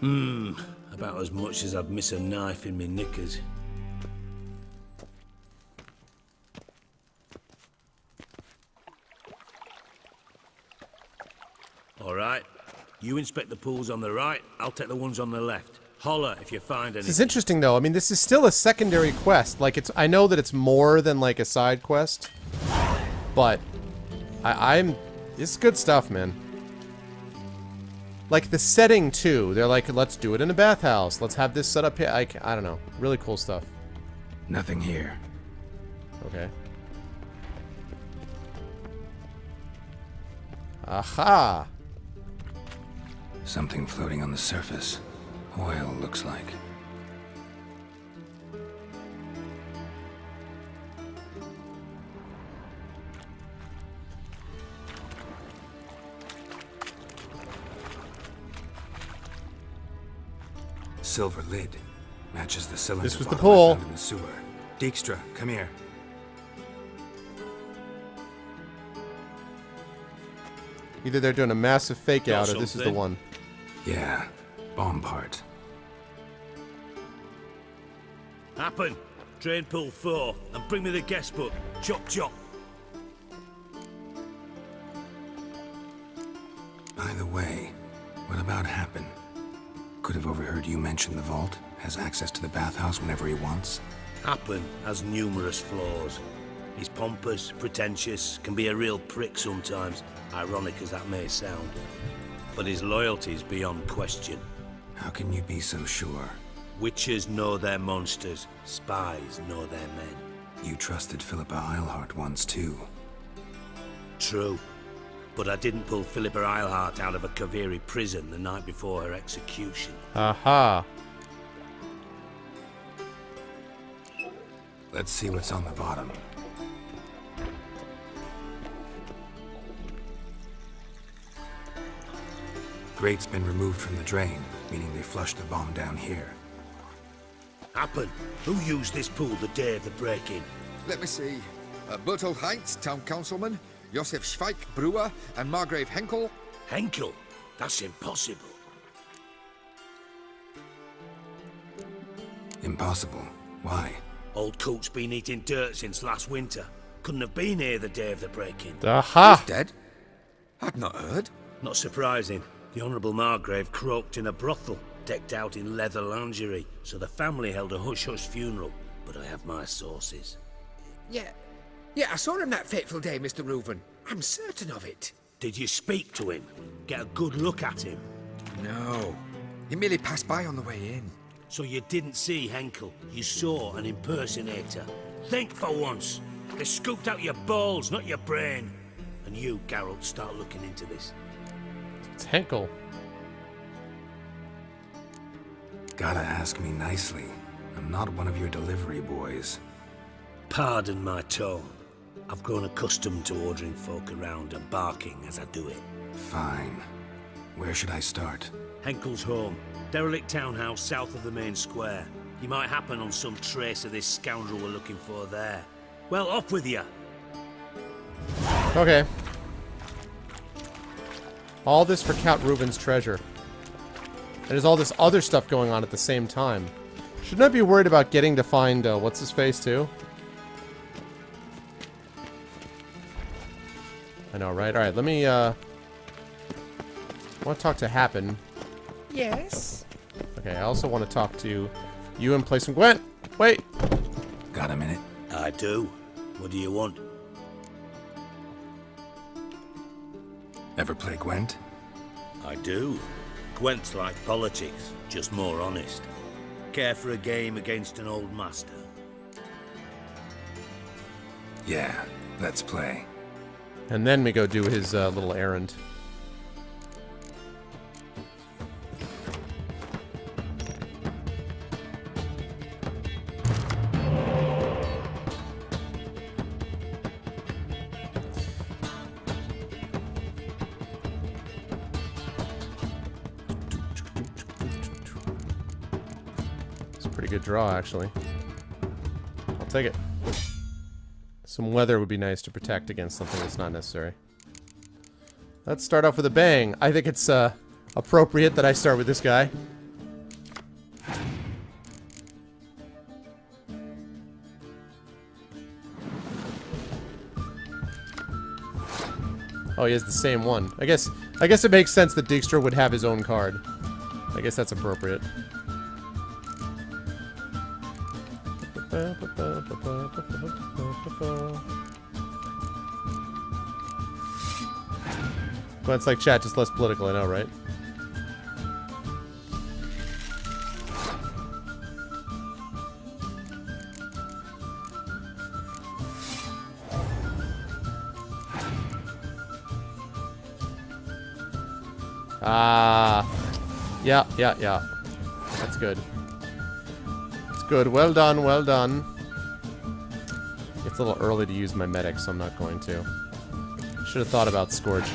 About as much as I'd miss a knife in me knickers. All right. You inspect the pools on the right, I'll take the ones on the left. Holler if you find anything. This is interesting, though. I mean, this is still a secondary quest. Like, I know that it's more than, like, a side quest. But, it's good stuff, man. Like, the setting, too. They're like, let's do it in a bathhouse. Let's have this set up here. Like, I don't know. Really cool stuff. Nothing here. Okay. Aha! Something floating on the surface. Oil, looks like. Silver lid. Matches the cylinder This was the bottom I pool. found in the sewer. Dijkstra, come here. Either they're doing a massive fake Got out or this is the something? one. Yeah, bomb part. Happen. Drain pool 4, and bring me the guest book. Chop chop. By the way, what about Happen? Could have overheard you mention the vault. Has access to the bathhouse whenever he wants. Happen has numerous flaws. He's pompous, pretentious, can be a real prick sometimes, ironic as that may sound. But his loyalty's beyond question. How can you be so sure? Witches know their monsters, spies know their men. You trusted Philippa Eilhart once too. True. But I didn't pull Philippa Eilhart out of a Kaviri prison the night before her execution. Aha. Let's see what's on the bottom. Grate's been removed from the drain, meaning they flushed the bomb down here. Happen. Who used this pool the day of the break-in? Let me see. Bertold Heinz, town councilman, Josef Schweik, brewer, and Margrave Henkel. Henkel? That's impossible. Impossible. Why? Old Coot's been eating dirt since last winter. Couldn't have been here the day of the break-in. Aha! Dead? I'd not heard. Not surprising. The Honourable Margrave croaked in a brothel, decked out in leather lingerie, so the family held a hush-hush funeral. But I have my sources. Yeah, I saw him that fateful day, Mr. Reuven. I'm certain of it. Did you speak to him? Get a good look at him? No. He merely passed by on the way in. So you didn't see Henkel, you saw an impersonator. Think for once. They scooped out your balls, not your brain. And you, Geralt, start looking into this. It's Henkel. Gotta ask me nicely. I'm not one of your delivery boys. Pardon my tone. I've grown accustomed to ordering folk around and barking as I do it. Fine. Where should I start? Henkel's home. Derelict townhouse south of the main square. You might happen on some trace of this scoundrel we're looking for there. Well, off with you. Okay. All this for Count Reuben's treasure. And there's all this other stuff going on at the same time. Shouldn't I be worried about getting to find, what's-his-face, too? I know, right? Alright, let me, I want to talk to Happen. Yes? Okay, I also want to talk to you and play some Gwent. Wait! Got a minute? I do. What do you want? Ever play Gwent? I do. Gwent's like politics, just more honest. Care for a game against an old master? Yeah, let's play. And then we go do his little errand. It's a pretty good draw, actually. I'll take it. Some weather would be nice to protect against something that's not necessary. Let's start off with a bang. I think it's appropriate that I start with this guy. Oh, he has the same one. I guess it makes sense that Dijkstra would have his own card. I guess that's appropriate. Well, it's like chat, just less political, I know, right? Yeah. That's good. It's good. Well done, well done. It's a little early to use my medic, so I'm not going to. Should have thought about Scorch.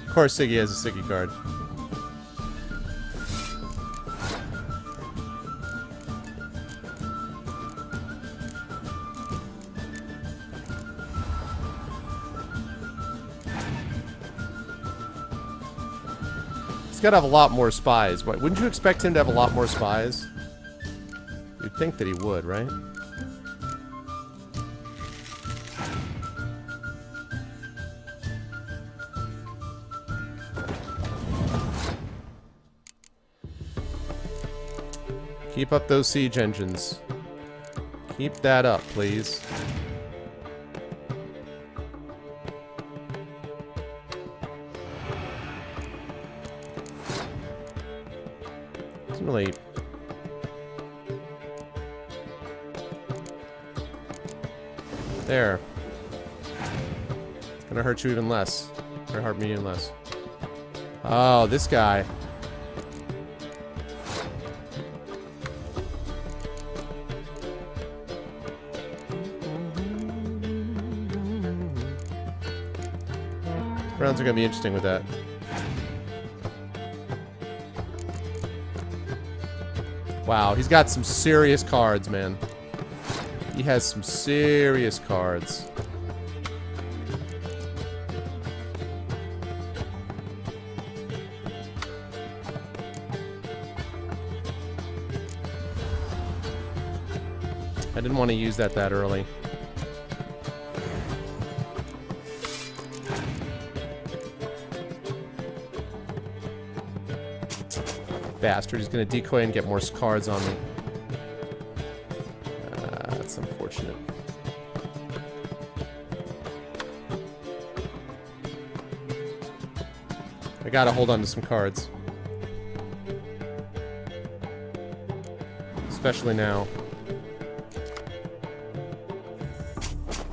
Of course Siggy has a Siggy card. He's got to have a lot more spies. Wouldn't you expect him to have a lot more spies? You'd think that he would, right? Keep up those siege engines. Keep that up, please. Doesn't really... There. It's gonna hurt you even less. Or hurt me even less. Oh, this guy. Rounds are gonna be interesting with that. Wow, he's got some serious cards, man. He has some serious cards. I didn't want to use that early. Bastard, he's gonna decoy and get more cards on me. That's unfortunate. I gotta hold on to some cards. Especially now.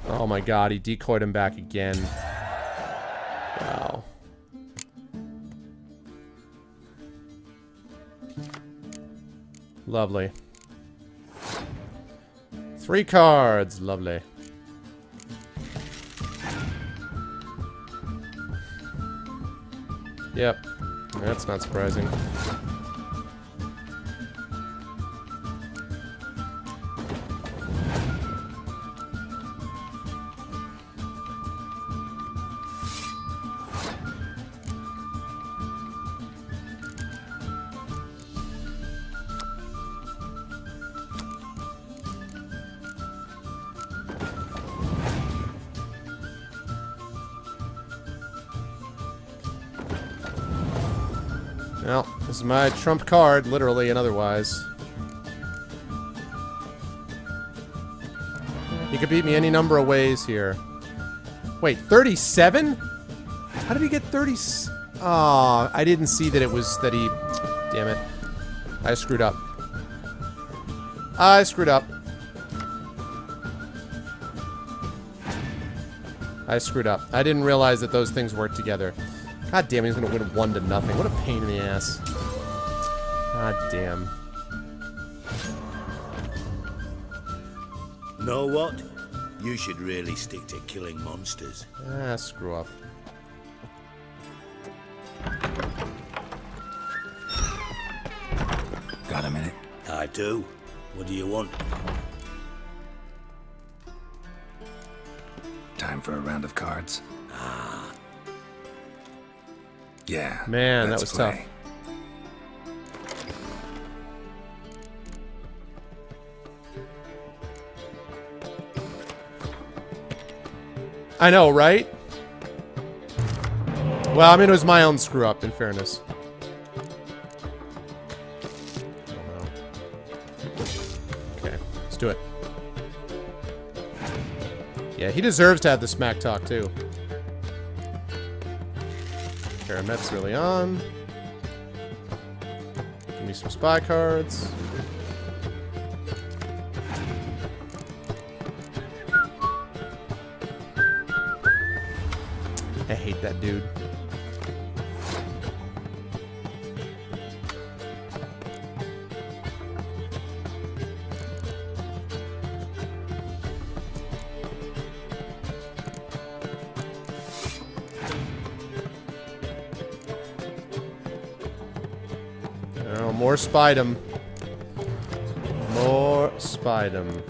Oh my god, he decoyed him back again. Wow. Lovely. 3 cards. Lovely. Yep. That's not surprising. Well, this is my trump card, literally and otherwise. He could beat me any number of ways here. Wait, 37? How did he get 30? Aw, I didn't see that it was that he... Damn it. I screwed up. I screwed up. I screwed up. I didn't realize that those things worked together. God damn, he's gonna win 1-0. What a pain in the ass. God damn. Know what? You should really stick to killing monsters. Ah, screw off. Got a minute? I do. What do you want? Time for a round of cards. Yeah. Man, that let's was play. tough. I know, right? Well, I mean, it was my own screw up, in fairness. I don't know. Okay, let's do it. Yeah, he deserves to have the smack talk, too. Karamet's really on. Give me some spy cards. I hate that dude. Oh, more Spidem. More Spidem.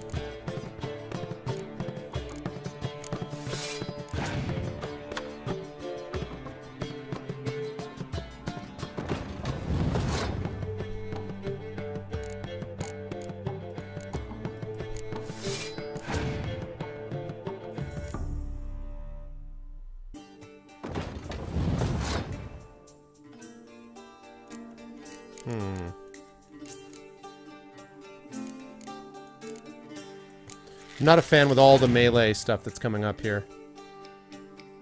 I'm not a fan with all the melee stuff that's coming up here.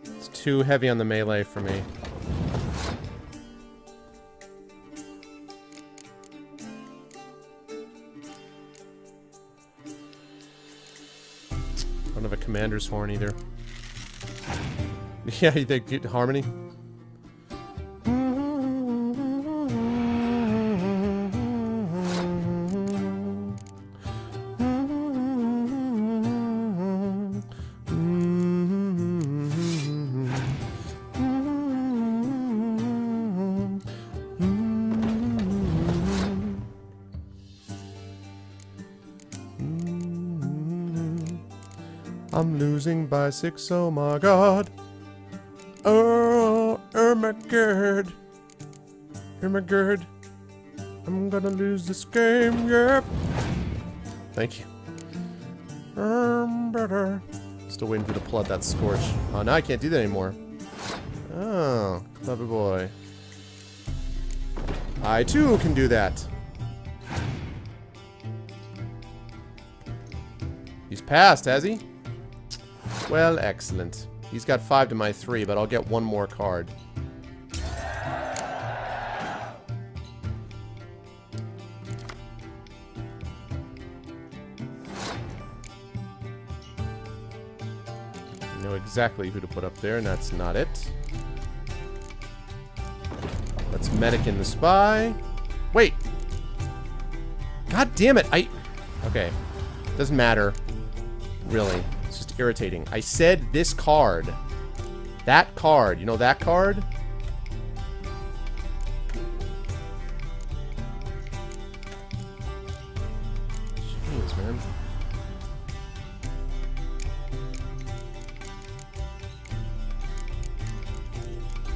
It's too heavy on the melee for me. I don't have a commander's horn either. Yeah, you think harmony? I'm losing by 6, oh my god. Oh, Ermagerd. Ermagerd. I'm gonna lose this game, yep. Thank you. Better. Still waiting for the flood that Scorch. Oh, now I can't do that anymore. Oh, clever boy. I too can do that. He's passed, has he? Well, excellent. He's got 5 to my 3, but I'll get one more card. I know exactly who to put up there, and that's not it. Let's medic in the spy. Wait! God damn it! Okay. Doesn't matter. Really. It's just irritating. I said this card. That card. You know that card? Jeez, man.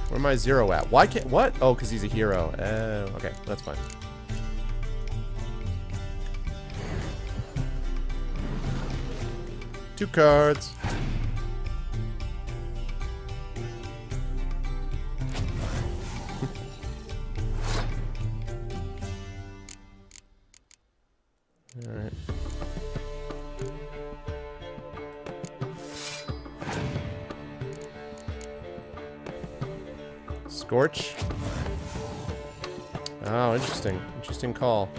Where am I 0 at? Why can't... What? Oh, because he's a hero. Okay. That's fine. Two cards. All right. Scorch. Oh, interesting. Interesting call.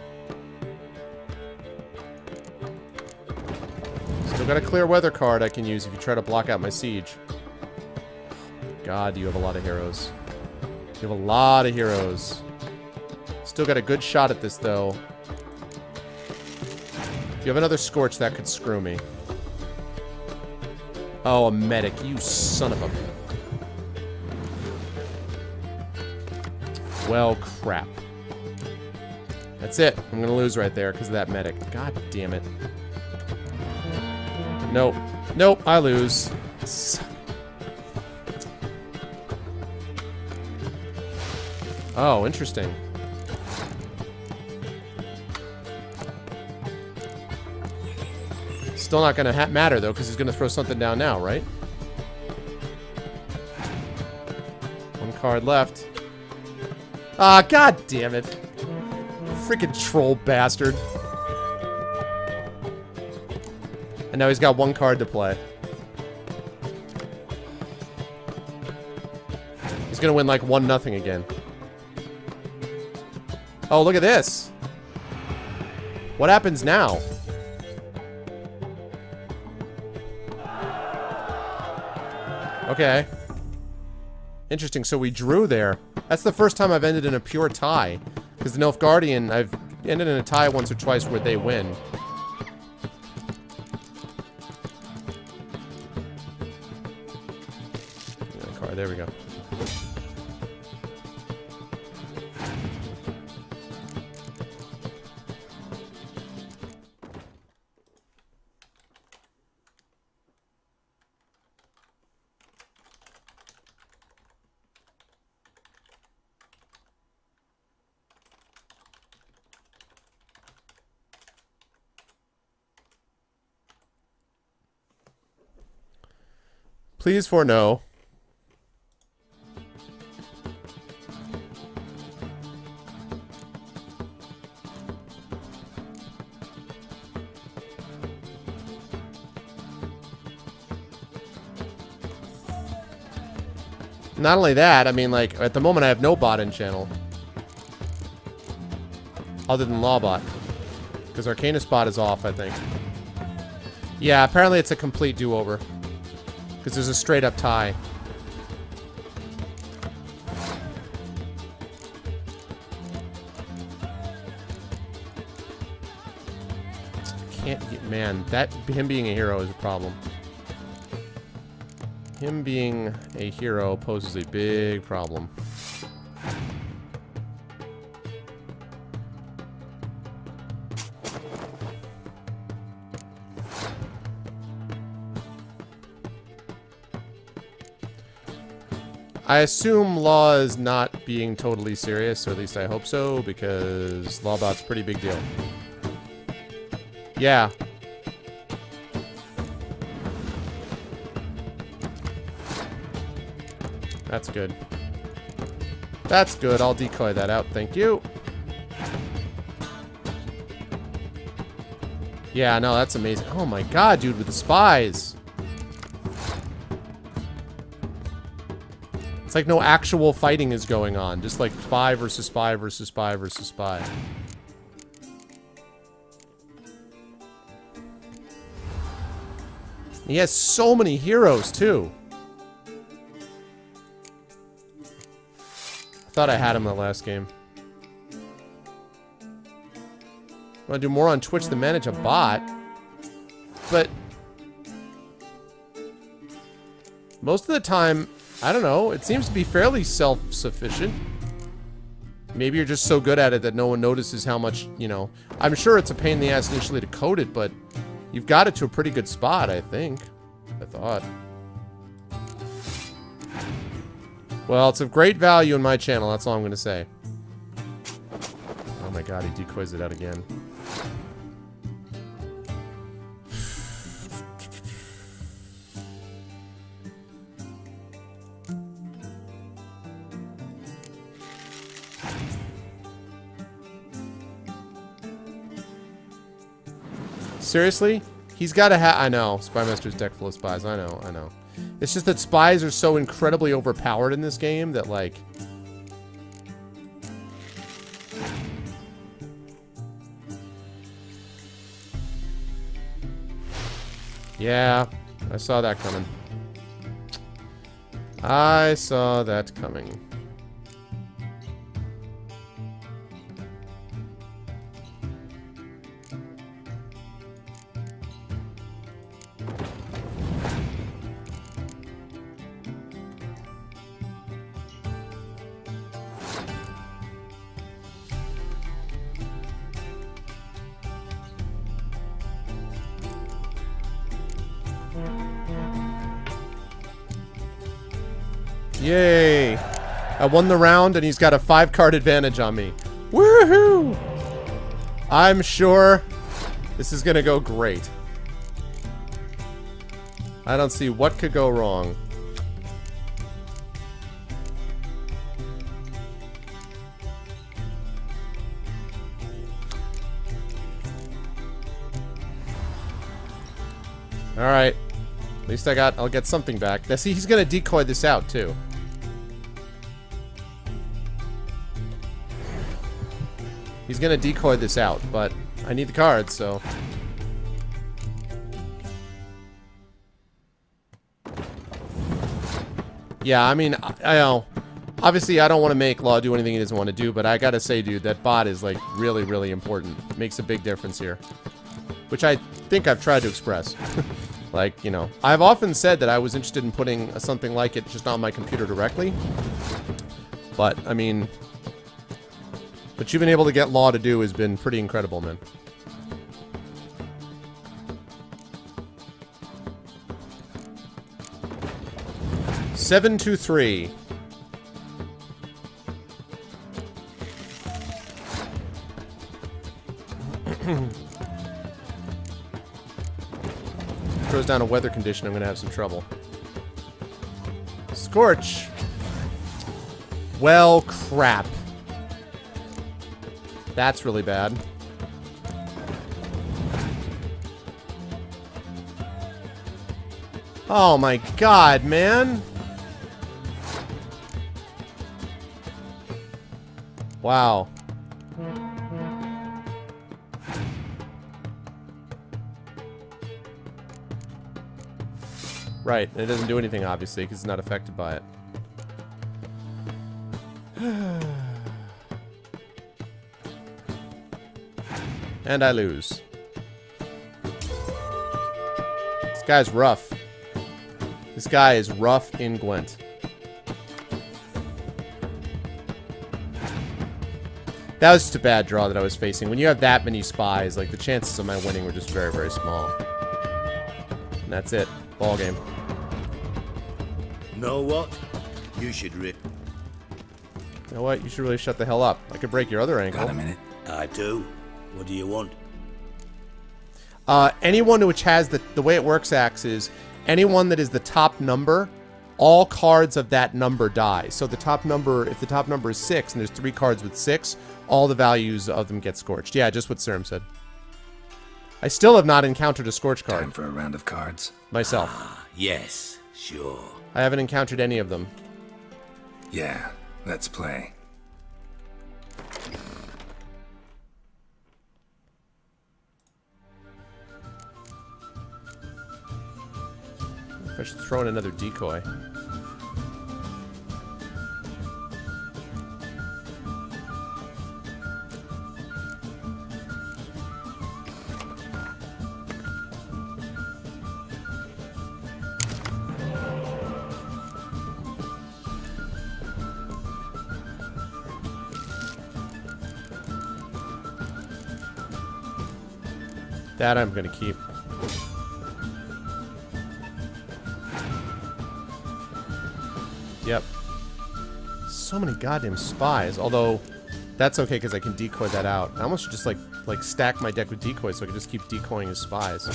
Still got a clear weather card I can use if you try to block out my siege. God, you have a lot of heroes. You have a lot of heroes. Still got a good shot at this, though. If you have another Scorch, that could screw me. Oh, a medic. You son of a... Well, crap. That's it. I'm gonna lose right there because of that medic. God damn it. Nope. Nope, I lose. Suck. Oh, interesting. Still not gonna matter, though, because he's gonna throw something down now, right? One card left. Ah, god damn it. Freaking troll bastard. And now he's got one card to play. He's gonna win like 1-0 again. Oh, look at this. What happens now? Okay. Interesting, so we drew there. That's the first time I've ended in a pure tie. Because the Nilfgaardian, I've ended in a tie once or twice where they win. Card, there we go. Please for no. Not only that, I mean, like, at the moment I have no bot in channel. Other than Lawbot. Because Arcanus bot is off, I think. Yeah, apparently it's a complete do-over. Because there's a straight-up tie. Can't get... Man, that... Him being a hero is a problem. Him being a hero poses a big problem. I assume Law is not being totally serious, or at least I hope so, because Lawbot's a pretty big deal. Yeah. That's good. That's good. I'll decoy that out. Thank you. Yeah, no, that's amazing. Oh my god, dude, with the spies. It's like no actual fighting is going on. Just like spy versus spy versus spy versus spy. He has so many heroes, too. I thought I had him in the last game. I want to do more on Twitch than manage a bot. But most of the time, I don't know, it seems to be fairly self-sufficient. Maybe you're just so good at it that no one notices how much, you know. I'm sure it's a pain in the ass initially to code it, but you've got it to a pretty good spot, I think. I thought. Well, it's of great value in my channel, that's all I'm going to say. Oh my god, he decoys it out again. Seriously? He's got to have... I know. Spymaster's deck full of spies. I know. I know. It's just that spies are so incredibly overpowered in this game that, like... Yeah. I saw that coming. I saw that coming. Yay! I won the round and he's got a 5-card advantage on me. Woohoo! I'm sure this is gonna go great. I don't see what could go wrong. Alright. At least I'll get something back. Now see, he's gonna decoy this out, too. He's gonna decoy this out, but I need the cards, so... Yeah, I mean, I know. Obviously, I don't want to make Law do anything he doesn't want to do, but I gotta say, dude, that bot is, like, really, really important. It makes a big difference here. Which I think I've tried to express. Like, you know, I've often said that I was interested in putting something like it just on my computer directly. But, I mean... what you've been able to get Law to do has been pretty incredible, man. Seven, 2, 3. Throws down a weather condition, I'm gonna have some trouble. Scorch. Well, crap. That's really bad. Oh my god, man. Wow. Right, and it doesn't do anything, obviously, because it's not affected by it. And I lose. This guy's rough. This guy is rough in Gwent. That was just a bad draw that I was facing. When you have that many spies, like, the chances of my winning were just very, very small. And that's it. Ball game. Know what? You should You know what? You should really shut the hell up. I could break your other ankle. Got a minute? I do. What do you want? Anyone which has the way it works, Axe, is anyone that is the top number, all cards of that number die. So the top number, if the top number is 6 and there's 3 cards with 6, all the values of them get scorched. Yeah, just what Serum said. I still have not encountered a scorch card. Time for a round of cards? Myself. Ah, yes, sure. I haven't encountered any of them. Yeah, let's play. If I should throw in another decoy. That I'm gonna keep. Yep. So many goddamn spies. Although, that's okay because I can decoy that out. I almost should just like stack my deck with decoys so I can just keep decoying his spies.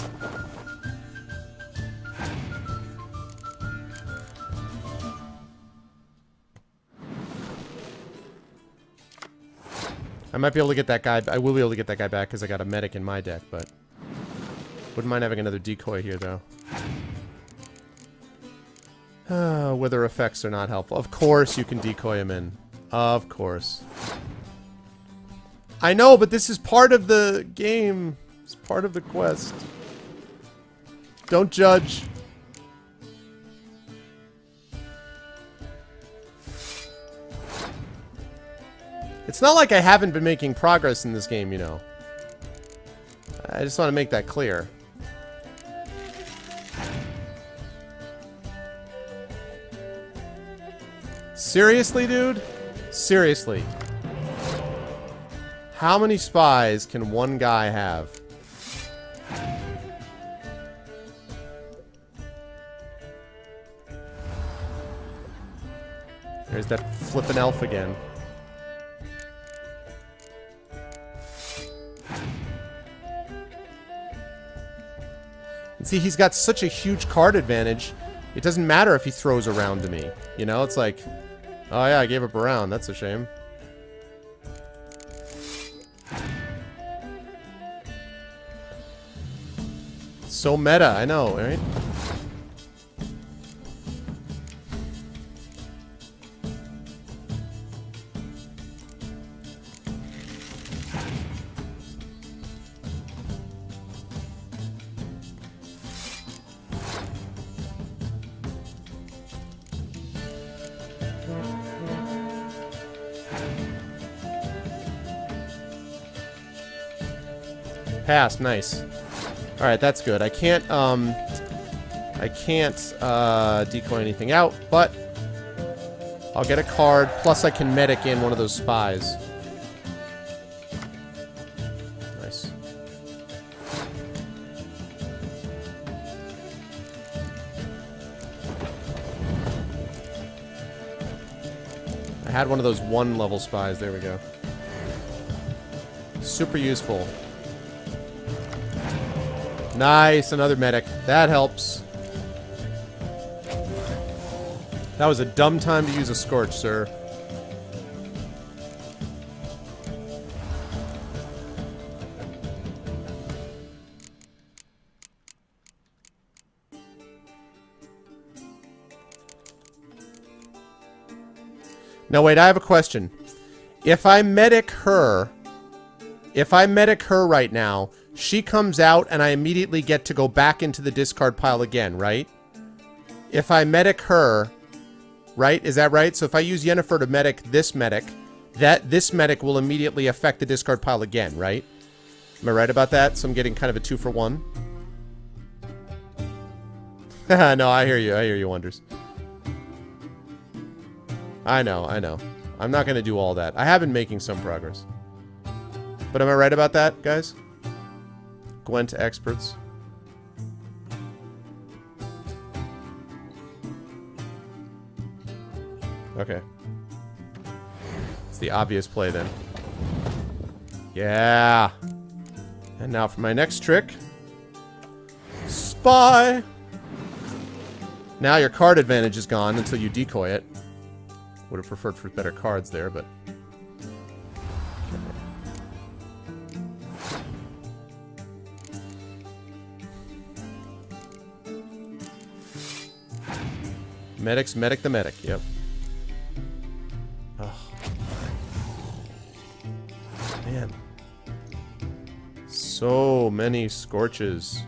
I might be able to get that guy. I will be able to get that guy back because I got a medic in my deck, but wouldn't mind having another decoy here, though. Weather effects are not helpful. Of course you can decoy him in. Of course. I know, but this is part of the game. It's part of the quest. Don't judge. It's not like I haven't been making progress in this game, you know. I just want to make that clear. Seriously, dude? Seriously. How many spies can one guy have? There's that flippin' elf again. And see, he's got such a huge card advantage. It doesn't matter if he throws around to me. You know, it's like, oh yeah, I gave up a round. That's a shame. So meta, I know, right? Passed, nice. Alright, that's good. I can't decoy anything out, but I'll get a card, plus I can medic in one of those spies. Nice. I had one of those 1-level spies, there we go. Super useful. Nice, another medic. That helps. That was a dumb time to use a Scorch, sir. Now wait, I have a question. If I medic her right now, she comes out and I immediately get to go back into the discard pile again, right? If I medic her, right? Is that right? So if I use Yennefer to medic, this medic will immediately affect the discard pile again, right? Am I right about that? So I'm getting kind of a 2-for-1. No, I hear you, Wonders. I know. I'm not going to do all that. I have been making some progress. But am I right about that, guys? Gwent experts. Okay. It's the obvious play then. Yeah. And now for my next trick. Spy! Now your card advantage is gone until you decoy it. Would have preferred for better cards there, but... Medics, medic the medic, yep. Oh. Man. So many Scorches.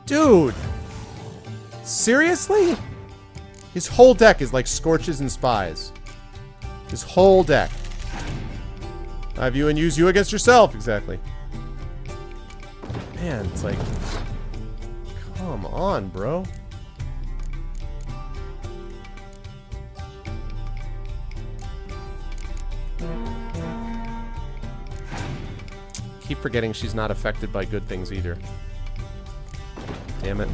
Dude! Seriously? His whole deck is like Scorches and Spies. His whole deck. I view and use you against yourself, exactly. Man, it's like... Come on, bro. Keep forgetting she's not affected by good things either. Damn it.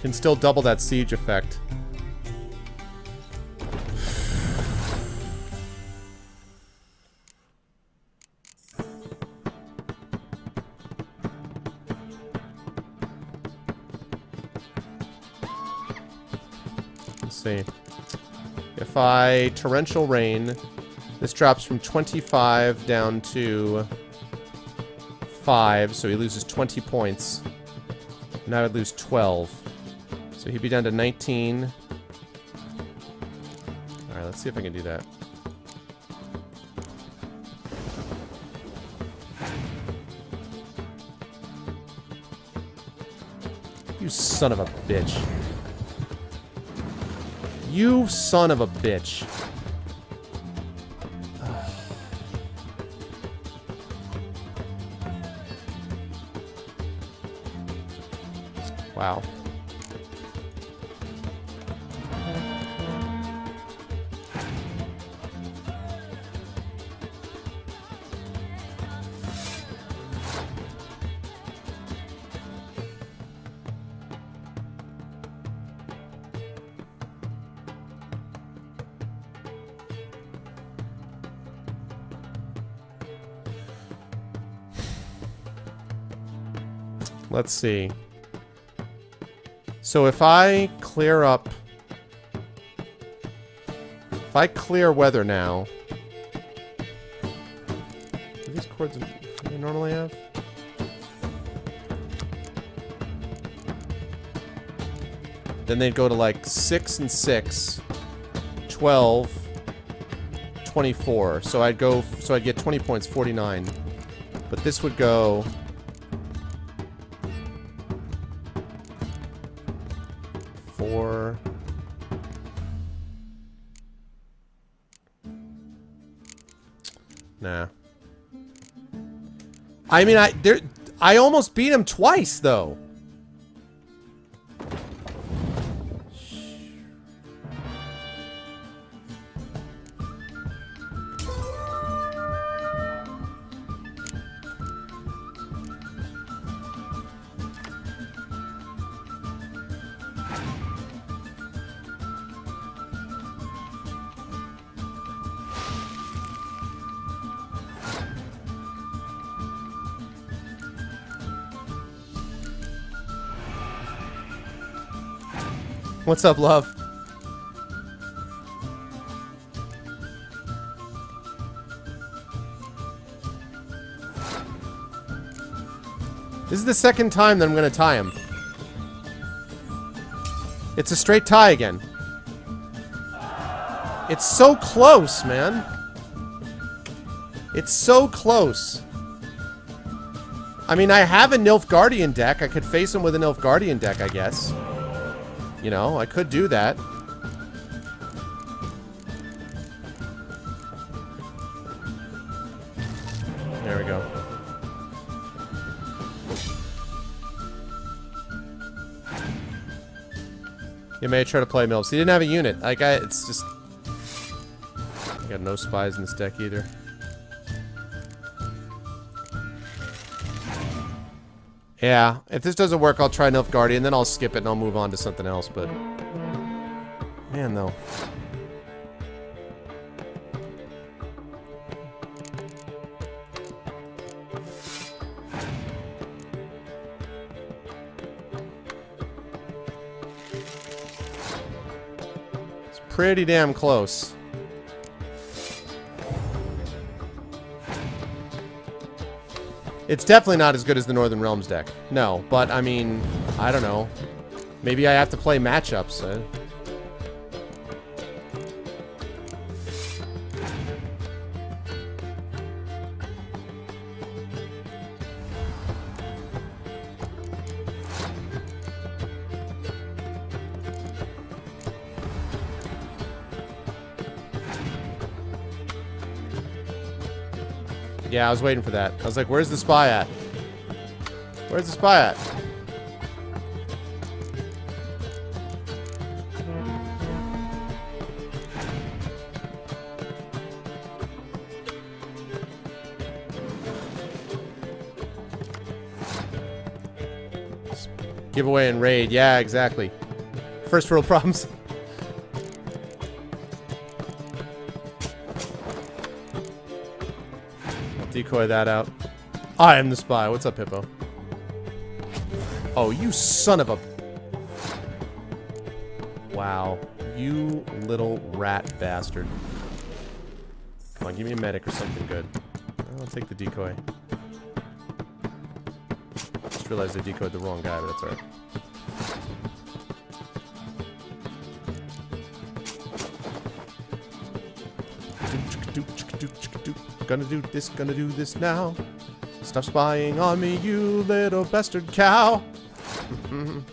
Can still double that siege effect. Let's see. If I Torrential Rain, this drops from 25 down to 5, so he loses 20 points. And I would lose 12. So he'd be down to 19. Alright, let's see if I can do that. You son of a bitch. You son of a bitch. Wow. Let's see. So if I clear up... If I clear weather now... Are these chords I normally have? Then they'd go to like 6 and 6, 12, 24. So I'd get 20 points, 49. But this would go... Nah. I mean, I almost beat him twice, though. What's up, love? This is the second time that I'm gonna tie him. It's a straight tie again. It's so close, man. It's so close. I mean, I have a Nilfgaardian deck. I could face him with a Nilfgaardian deck, I guess. You know, I could do that. There we go. You may try to play Milps. He didn't have a unit. Like, it's just... I got no spies in this deck either. Yeah, if this doesn't work, I'll try Nilfgaardian, then I'll skip it and I'll move on to something else, but... Man, though. It's pretty damn close. It's definitely not as good as the Northern Realms deck. No, but I mean, I don't know. Maybe I have to play matchups. Yeah, I was waiting for that. I was like, where's the spy at? Where's the spy at? Giveaway and raid. Yeah, exactly. First world problems. Decoy that out. I am the spy. What's up, Hippo? Oh, you son of a... Wow. You little rat bastard. Come on, give me a medic or something good. I'll take the decoy. Just realized I decoyed the wrong guy, but that's alright. Gonna do this now. Stop spying on me, you little bastard cow. I'm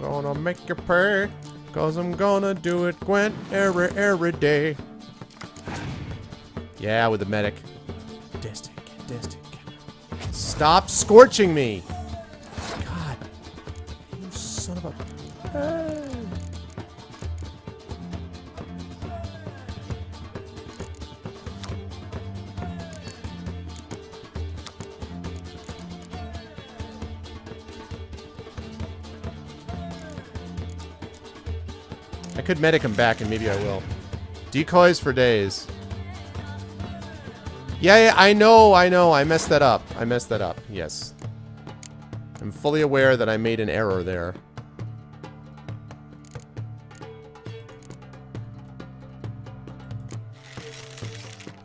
gonna make you pay, cause I'm gonna do it Gwent every day. Yeah, with the medic. Distant. Stop scorching me. God. You son of a... I could medic him back, and maybe I will. Decoys for days. Yeah, I know. I messed that up. Yes. I'm fully aware that I made an error there.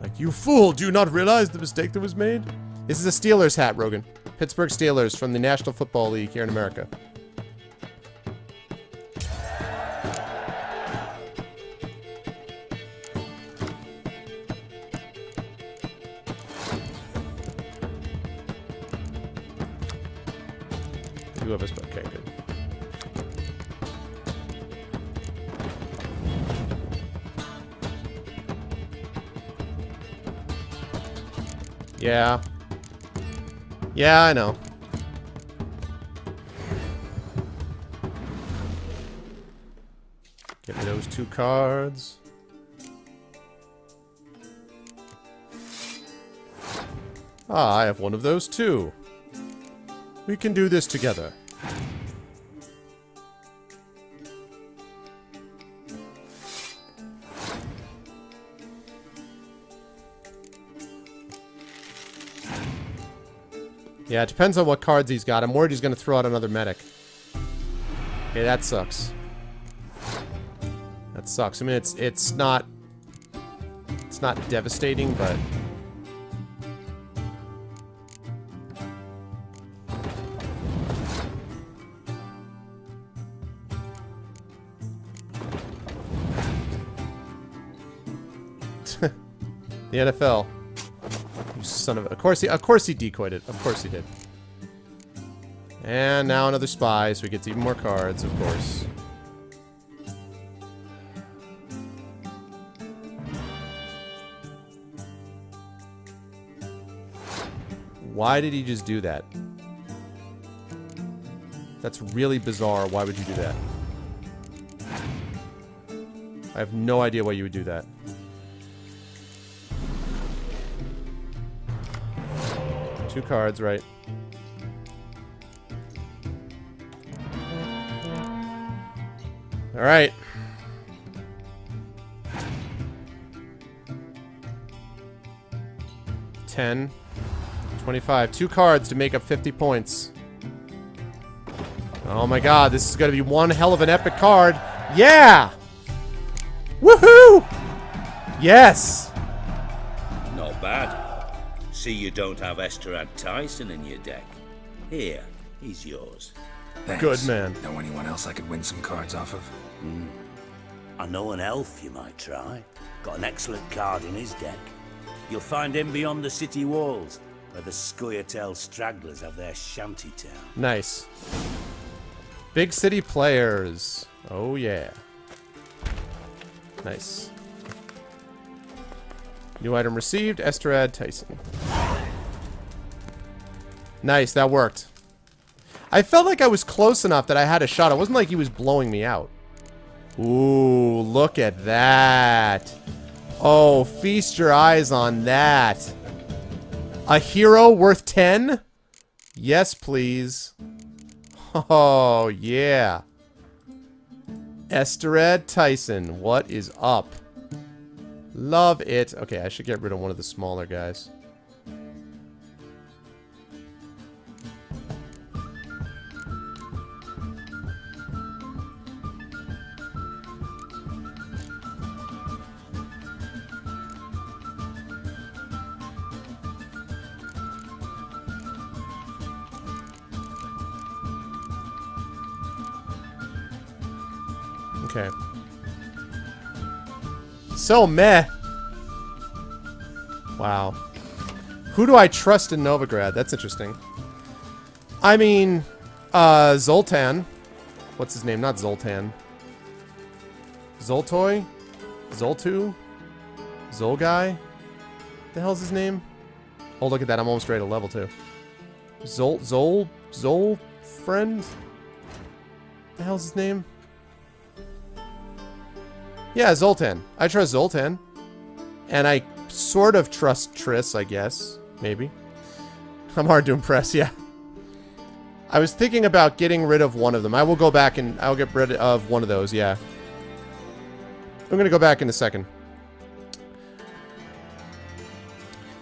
Like, you fool! Do you not realize the mistake that was made? This is a Steelers hat, Rogan. Pittsburgh Steelers from the National Football League here in America. You have a spot. Okay, good. Yeah. Yeah, I know. Get me those 2 cards. Ah, I have one of those too. We can do this together. Yeah, it depends on what cards he's got. I'm worried he's going to throw out another medic. Okay, that sucks. That sucks. I mean, it's not devastating, but the NFL. You son of a... Of course he decoyed it. Of course he did. And now another spy, so he gets even more cards, of course. Why did he just do that? That's really bizarre. Why would you do that? I have no idea why you would do that. Two cards, right. Alright. $10. 25. 2 cards to make up 50 points. Oh my god, this is gonna be one hell of an epic card. Yeah! Woohoo! Yes! Not bad. See you don't have Esterad Tyson in your deck. Here, he's yours. Thanks. Good man. Know anyone else I could win some cards off of? I know an elf you might try. Got an excellent card in his deck. You'll find him beyond the city walls, where the Scoia'tael stragglers have their shanty town. Nice. Big city players. Oh yeah. Nice. New item received, Esterad Tyson. Nice, that worked. I felt like I was close enough that I had a shot. It wasn't like he was blowing me out. Ooh, look at that. Oh, feast your eyes on that. A hero worth 10? Yes, please. Oh, yeah. Esterad Tyson, what is up? Love it. Okay, I should get rid of one of the smaller guys. Okay. So meh. Wow. Who do I trust in Novigrad? That's interesting. I mean, Zoltan. What's his name? Not Zoltan. Zoltoy? Zoltu? Zolguy? The hell's his name? Oh, look at that. I'm almost ready to level 2. Zol friend? The hell's his name? Yeah, Zoltan. I trust Zoltan. And I sort of trust Triss, I guess. Maybe. I'm hard to impress, yeah. I was thinking about getting rid of one of them. I will go back and I'll get rid of one of those, yeah. I'm gonna go back in a second.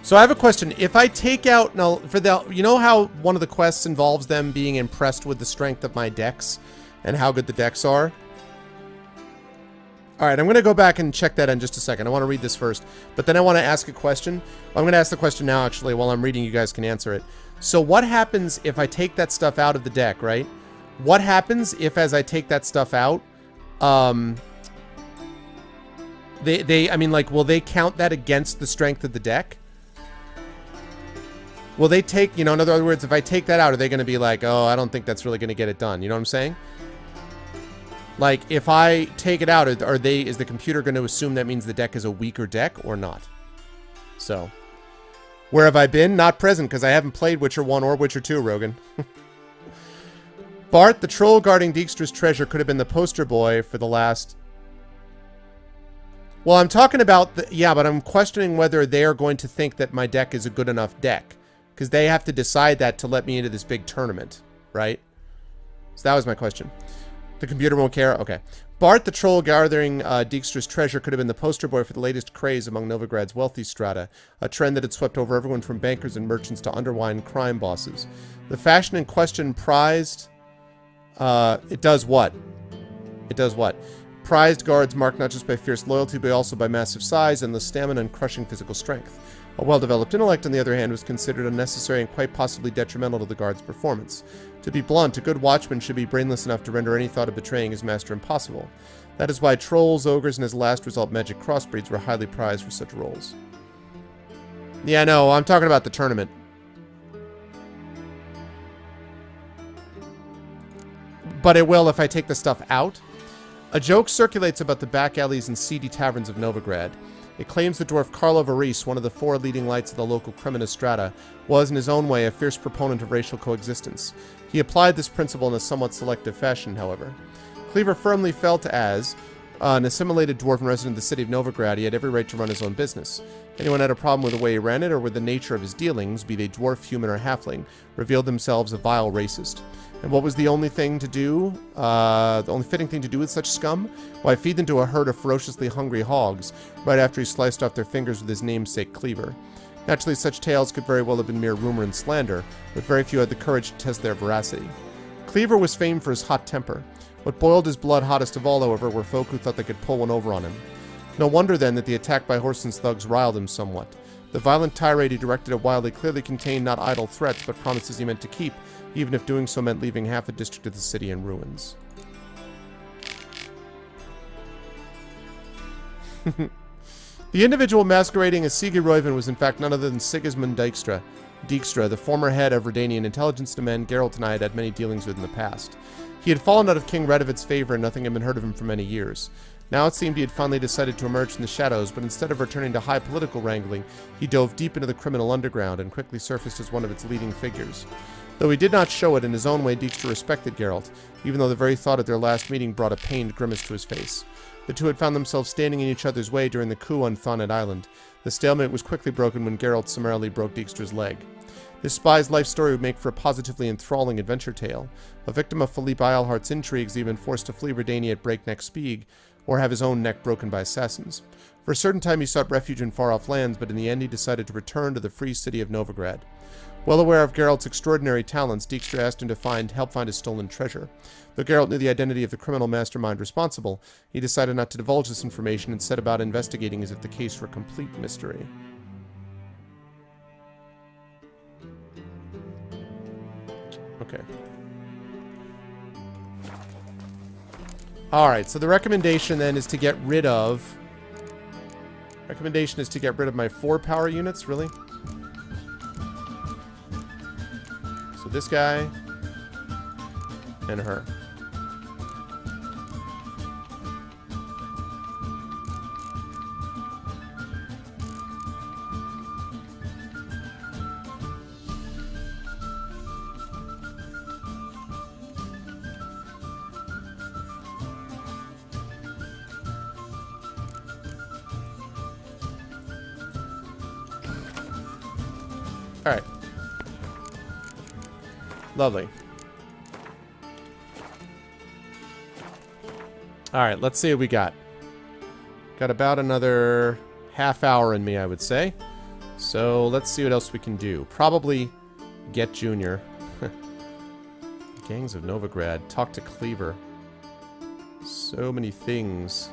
So I have a question. If I take out... Now, for the... You know how one of the quests involves them being impressed with the strength of my decks and how good the decks are? Alright, I'm going to go back and check that in just a second. I want to read this first. But then I want to ask a question. I'm going to ask the question now, actually. While I'm reading, you guys can answer it. So what happens if I take that stuff out of the deck, right? What happens if, as I take that stuff out, I mean, like, will they count that against the strength of the deck? Will they take, you know, in other words, if I take that out, are they going to be like, oh, I don't think that's really going to get it done? You know what I'm saying? Like, if I take it out, is the computer going to assume that means the deck is a weaker deck or not? So, where have I been? Not present, because I haven't played Witcher 1 or Witcher 2, Rogan. Bart, the troll guarding Dijkstra's treasure, could have been the poster boy for the last... Well, I'm talking about the... Yeah, but I'm questioning whether they are going to think that my deck is a good enough deck. Because they have to decide that to let me into this big tournament, right? So that was my question. The computer won't care? Okay. Bart, the troll gathering Dijkstra's treasure, could have been the poster boy for the latest craze among Novigrad's wealthy strata, a trend that had swept over everyone from bankers and merchants to underlined crime bosses. The fashion in question prized... it does what? It does what? Prized guards marked not just by fierce loyalty, but also by massive size and the stamina and crushing physical strength. A well-developed intellect, on the other hand, was considered unnecessary and quite possibly detrimental to the guard's performance. To be blunt, a good watchman should be brainless enough to render any thought of betraying his master impossible. That is why trolls, ogres, and as a last result magic crossbreeds were highly prized for such roles. Yeah, no, I'm talking about the tournament. But it will if I take the stuff out. A joke circulates about the back alleys and seedy taverns of Novigrad. It claims the dwarf Carlo Varese, one of the 4 leading lights of the local Cremina strata, was in his own way a fierce proponent of racial coexistence. He applied this principle in a somewhat selective fashion, however. Cleaver firmly felt as an assimilated dwarven resident of the city of Novigrad, he had every right to run his own business. Anyone had a problem with the way he ran it or with the nature of his dealings, be they dwarf, human, or halfling, revealed themselves a vile racist. And what was the only thing to do, the only fitting thing to do with such scum? Why, feed them to a herd of ferociously hungry hogs, right after he sliced off their fingers with his namesake cleaver. Naturally, such tales could very well have been mere rumor and slander, but very few had the courage to test their veracity. Cleaver was famed for his hot temper. What boiled his blood hottest of all, however, were folk who thought they could pull one over on him. No wonder, then, that the attack by Whoreson's thugs riled him somewhat. The violent tirade he directed at Wildly clearly contained not idle threats, but promises he meant to keep, even if doing so meant leaving half a district of the city in ruins. The individual masquerading as Sigi Roiven was in fact none other than Sigismund Dijkstra, the former head of Redanian intelligence to men Geralt and I had had many dealings with in the past. He had fallen out of King Radovid's favor and nothing had been heard of him for many years. Now it seemed he had finally decided to emerge from the shadows, but instead of returning to high political wrangling, he dove deep into the criminal underground and quickly surfaced as one of its leading figures. Though he did not show it, in his own way Dijkstra respected Geralt, even though the very thought of their last meeting brought a pained grimace to his face. The two had found themselves standing in each other's way during the coup on Thanet Island. The stalemate was quickly broken when Geralt summarily broke Dijkstra's leg. This spy's life story would make for a positively enthralling adventure tale. A victim of Philippe Eilhart's intrigues, he had been forced to flee Redania at breakneck speed, or have his own neck broken by assassins. For a certain time he sought refuge in far-off lands, but in the end he decided to return to the free city of Novigrad. Well aware of Geralt's extraordinary talents, Dijkstra asked him to help find his stolen treasure. Though Geralt knew the identity of the criminal mastermind responsible, he decided not to divulge this information and set about investigating as if the case were a complete mystery. Okay. Alright, so the recommendation then is to get rid of... Recommendation is to get rid of my 4 power units, really? So this guy... and her. Alright. Lovely. Alright, let's see what we got. Got about another half hour in me, I would say. So let's see what else we can do. Probably get Junior. Gangs of Novigrad. Talk to Cleaver. So many things.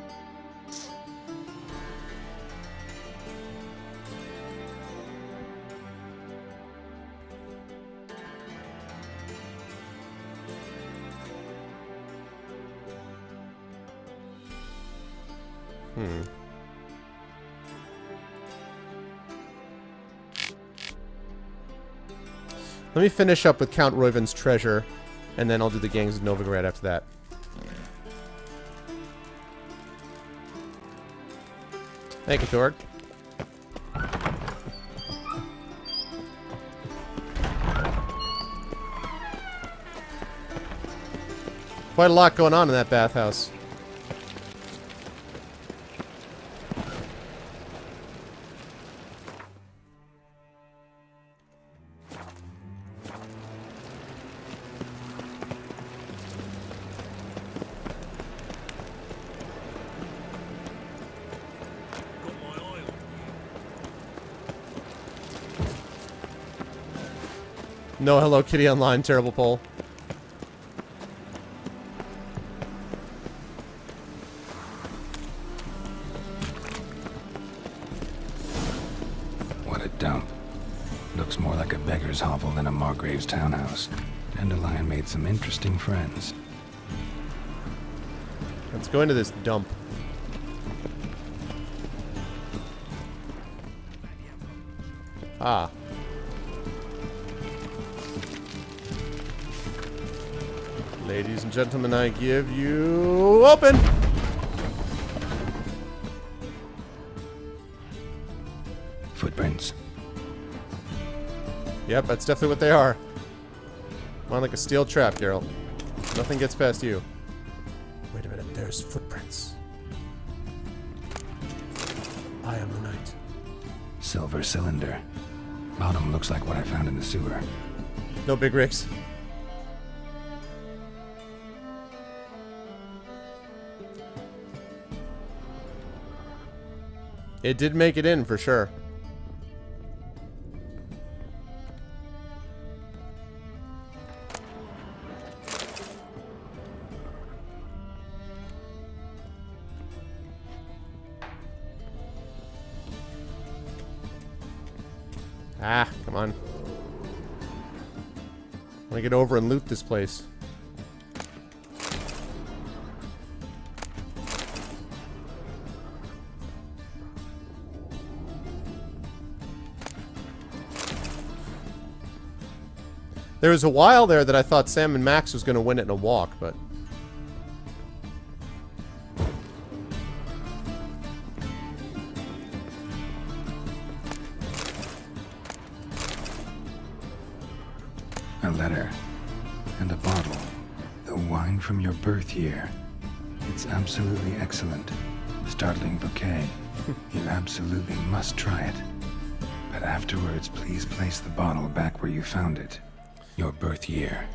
Let me finish up with Count Reuven's treasure, and then I'll do the Gangs of Novigrad after that. Thank you, Thorg. Quite a lot going on in that bathhouse. No Hello Kitty Online, terrible poll. What a dump. Looks more like a beggar's hovel than a Margrave's townhouse. Dandelion made some interesting friends. Let's go into this dump. Ah. Ladies and gentlemen, I give you open! Footprints. Yep, that's definitely what they are. On like a steel trap, Geralt. Nothing gets past you. Wait a minute, there's footprints. I am the knight. Silver cylinder. Bottom looks like what I found in the sewer. No big rigs. It did make it in, for sure. Ah, come on. I want to get over and loot this place. There was a while there that I thought Sam and Max was going to win it in a walk, but... A letter. And a bottle. The wine from your birth year. It's absolutely excellent. Startling bouquet. You absolutely must try it. But afterwards, please place the bottle back where you found it. Your birth year.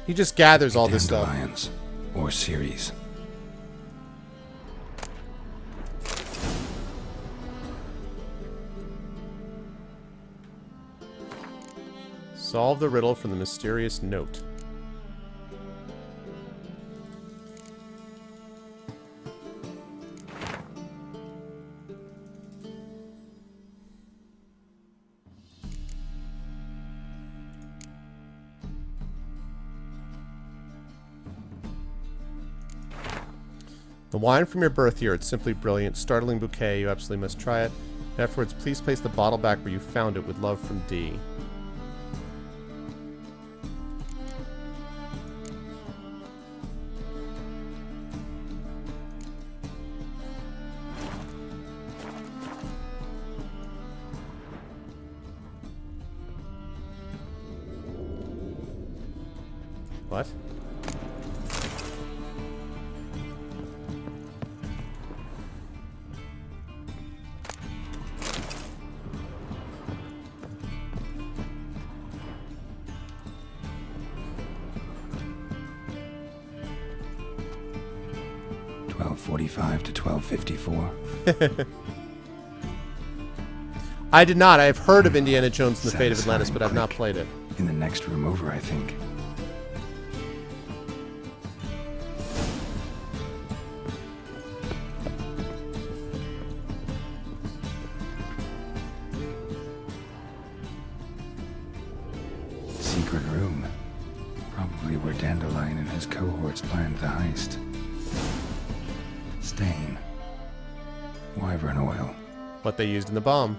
He just gathers all this stuff. Dandelions. Or series. Solve the riddle from the mysterious note. The wine from your birth year, it's simply brilliant. Startling bouquet, you absolutely must try it. Afterwards, please place the bottle back where you found it with love from D. What? $12.45 to $12.54. I did not. I've heard of Indiana Jones and the Fate of Atlantis, but I've not Click. played it. In the next room over, I think. Secret room. Probably where Dandelion and his cohorts planned the heist. Stain. Wyvern oil. What they used in the bomb.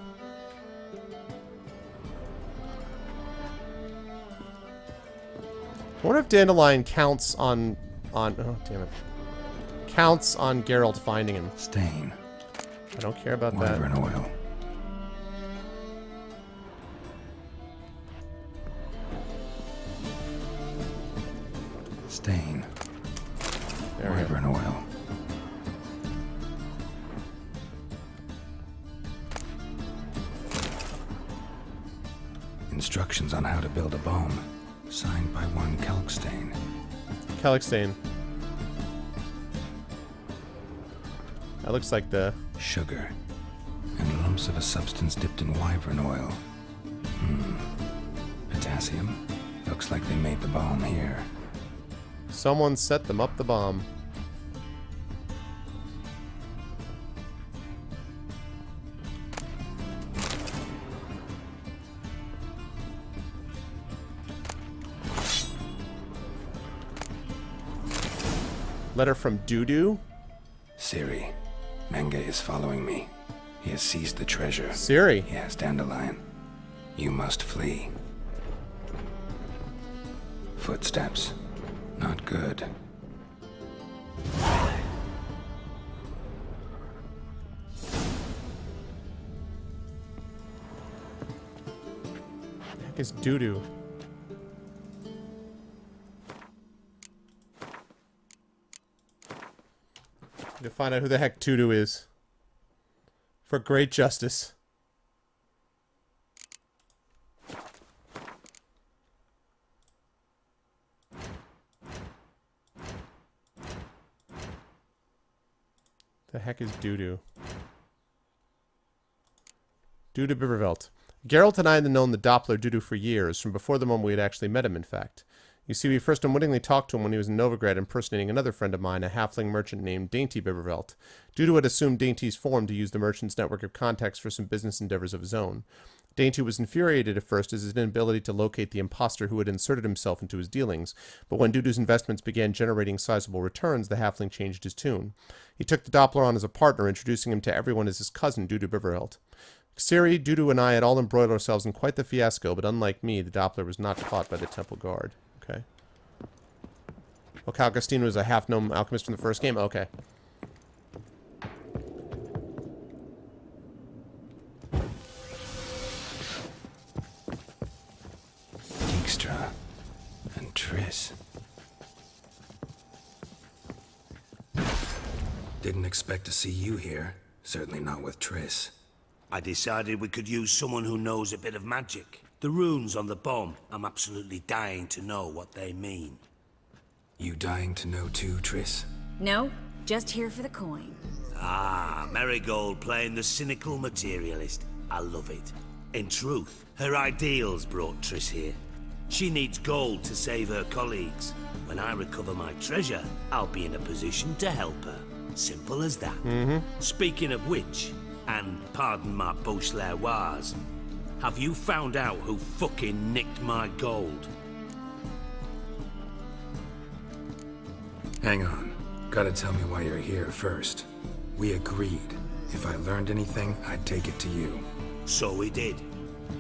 I wonder if Dandelion counts on oh damn it. Counts on Geralt finding him. Stain. I don't care about Wyvern that. oil. Stain. There we go. Wyvern oil. Instructions on how to build a bomb. Signed by one Kalkstain. Kalixane. That looks like the... Sugar. And lumps of a substance dipped in wyvern oil. Potassium. Looks like they made the bomb here. Someone set them up the bomb. Letter from Dudu? Siri. Menge is following me. He has seized the treasure. Siri. He has Dandelion. You must flee. Footsteps. Not good. The heck is Dudu? To find out who the heck Dudu is. For great justice. The heck is Dudu? Dudu Bibervelt. Geralt and I had known the Doppler Dudu for years, from before the moment we had actually met him, in fact. You see, we first unwittingly talked to him when he was in Novigrad impersonating another friend of mine, a halfling merchant named Dainty Bibervelt. Dudu had assumed Dainty's form to use the merchant's network of contacts for some business endeavors of his own. Dainty was infuriated at first at his inability to locate the imposter who had inserted himself into his dealings, but when Dudu's investments began generating sizable returns, the halfling changed his tune. He took the Doppler on as a partner, introducing him to everyone as his cousin, Dudu Bibervelt. Siri, Dudu, and I had all embroiled ourselves in quite the fiasco, but unlike me, the Doppler was not caught by the Temple Guard. Okay. Well, Cal Castillo was a half-gnome alchemist from the first game? Okay. Dijkstra and Triss. Didn't expect to see you here. Certainly not with Triss. I decided we could use someone who knows a bit of magic. The runes on the bomb, I'm absolutely dying to know what they mean. You dying to know too, Triss? No, just here for the coin. Ah, Marigold playing the cynical materialist. I love it. In truth, her ideals brought Triss here. She needs gold to save her colleagues. When I recover my treasure, I'll be in a position to help her. Simple as that. Speaking of which, and pardon my Beauclervoise, have you found out who fucking nicked my gold? Hang on. Gotta tell me why you're here first. We agreed. If I learned anything, I'd take it to you. So we did.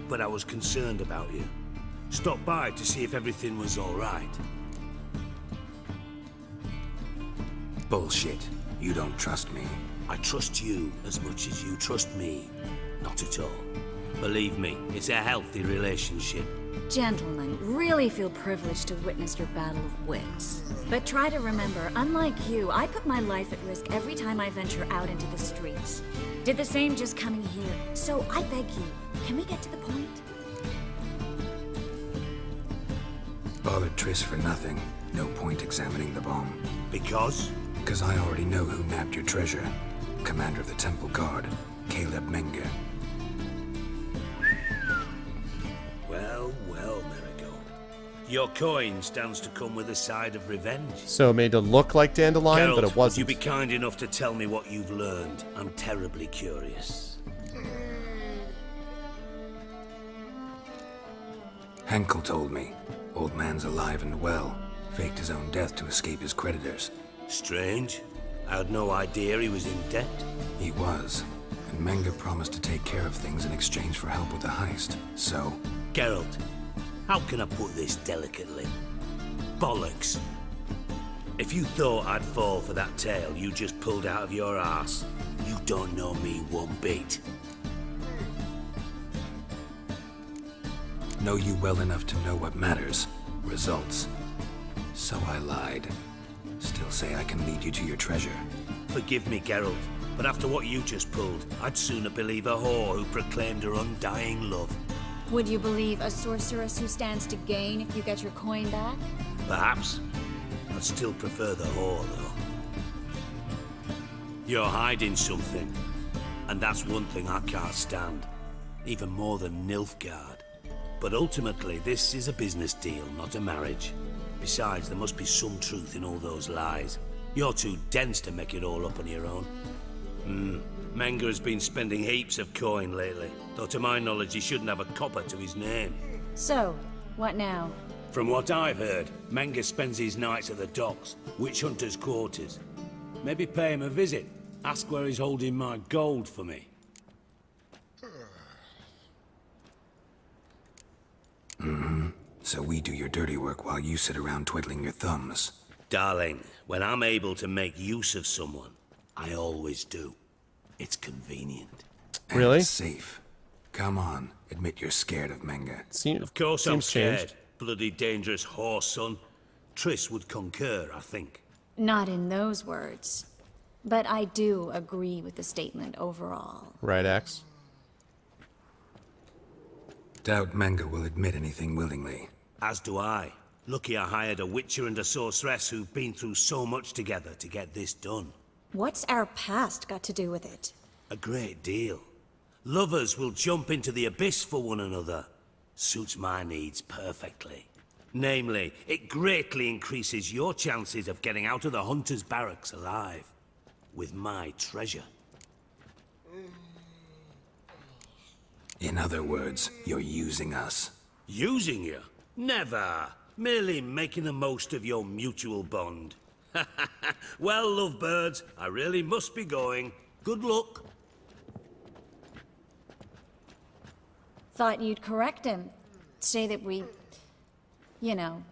But I was concerned about you. Stopped by to see if everything was alright. Bullshit. You don't trust me. I trust you as much as you trust me. Not at all. Believe me, it's a healthy relationship. Gentlemen, really feel privileged to witness your battle of wits. But try to remember, unlike you, I put my life at risk every time I venture out into the streets. Did the same just coming here. So I beg you, can we get to the point? Bothered Triss for nothing. No point examining the bomb. Because? Because I already know who nabbed your treasure. Commander of the Temple Guard, Caleb Menge. Your coin stands to come with a side of revenge. So it made it look like dandelion, Geralt, but it would you wasn't. be kind enough to tell me what you've learned? I'm terribly curious. Henkel told me. Old man's alive and well. Faked his own death to escape his creditors. Strange. I had no idea he was in debt. He was. And Menge promised to take care of things in exchange for help with the heist. So, Geralt, how can I put this delicately? Bollocks. If you thought I'd fall for that tale you just pulled out of your arse, you don't know me one bit. know you well enough to know what matters. Results. So I lied. Still say I can lead you to your treasure. Forgive me, Geralt, but after what you just pulled, I'd sooner believe a whore who proclaimed her undying love. Would you believe a sorceress who stands to gain if you get your coin back? Perhaps. I'd still prefer the whore, though. You're hiding something, and that's one thing I can't stand. Even more than Nilfgaard. But ultimately, this is a business deal, not a marriage. Besides, there must be some truth in all those lies. You're too dense to make it all up on your own. Menge has been spending heaps of coin lately, though to my knowledge he shouldn't have a copper to his name. So, what now? From what I've heard, Menge spends his nights at the docks, witch hunters' quarters. Maybe pay him a visit. Ask where he's holding my gold for me. So we do your dirty work while you sit around twiddling your thumbs. Darling, when I'm able to make use of someone, I always do. It's convenient. And Really? safe. Come on, admit you're scared of Menge. Of course I'm Seems scared. changed. Bloody dangerous horse, son. Triss would concur, I think. Not in those words. But I do agree with the statement overall. Right, X? Doubt Menge will admit anything willingly. As do I. Lucky I hired a witcher and a sorceress who've been through so much together to get this done. What's our past got to do with it? A great deal. Lovers will jump into the abyss for one another. Suits my needs perfectly. Namely, it greatly increases your chances of getting out of the hunter's barracks alive. With my treasure. In other words, you're using us. Using you? Never. Merely making the most of your mutual bond. Well, lovebirds, I really must be going. Good luck. Thought you'd correct him. Say that we... you know...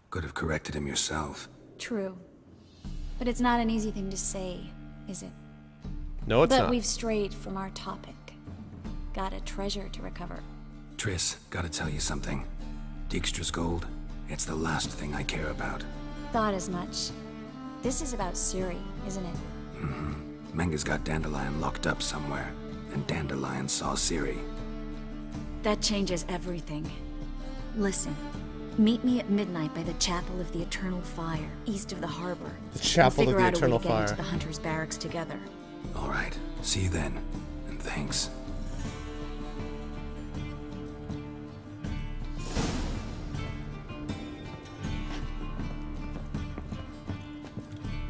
Could have corrected him yourself. True. But it's not an easy thing to say, is it? No, it's But not. we've strayed from our topic. Got a treasure to recover. Triss, gotta tell you something. Dijkstra's gold, it's the last thing I care about. Thought as much. This is about Ciri, isn't it? Menge's got Dandelion locked up somewhere, and Dandelion saw Ciri. That changes everything. Listen, meet me at midnight by the Chapel of the Eternal Fire, east of the harbor. The Chapel We'll of the figure Eternal out a way to get Fire. into the Hunter's Barracks together. All right, see you then, and thanks.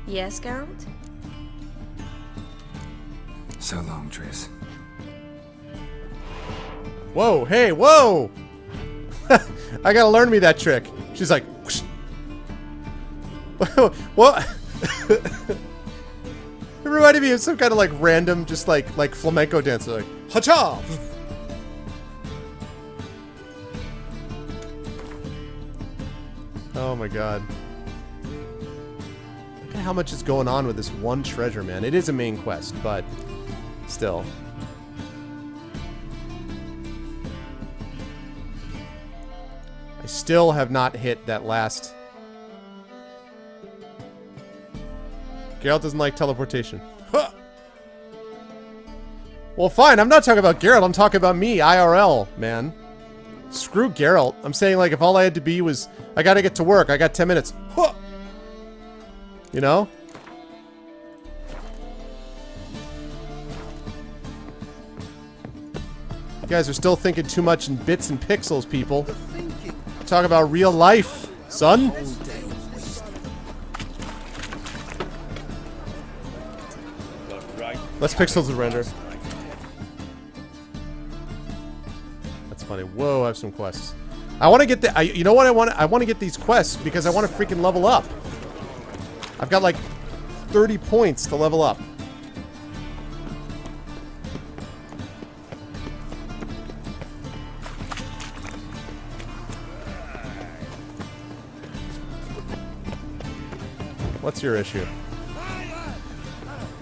Yes, Geralt? So long, Triss. Whoa, hey, whoa! I gotta learn me that trick. She's like, whoosh. What? It reminded me of some kind of like random, just like flamenco dancer, like hacha. Oh my god! Look at how much is going on with this one treasure, man. It is a main quest, but still. I still have not hit that last. Geralt doesn't like teleportation. Huh. Well, fine. I'm not talking about Geralt. I'm talking about me, IRL, man. Screw Geralt. I'm saying, like, if all I had to be was, I gotta get to work. I got 10 minutes. Huh. You know? You guys are still thinking too much in bits and pixels, people. Talk about real life, son. Less pixels to render. That's funny. Whoa, I have some quests. I want to get the. You know what I want? I want to get these quests because I want to freaking level up. I've got like 30 points to level up. What's your issue?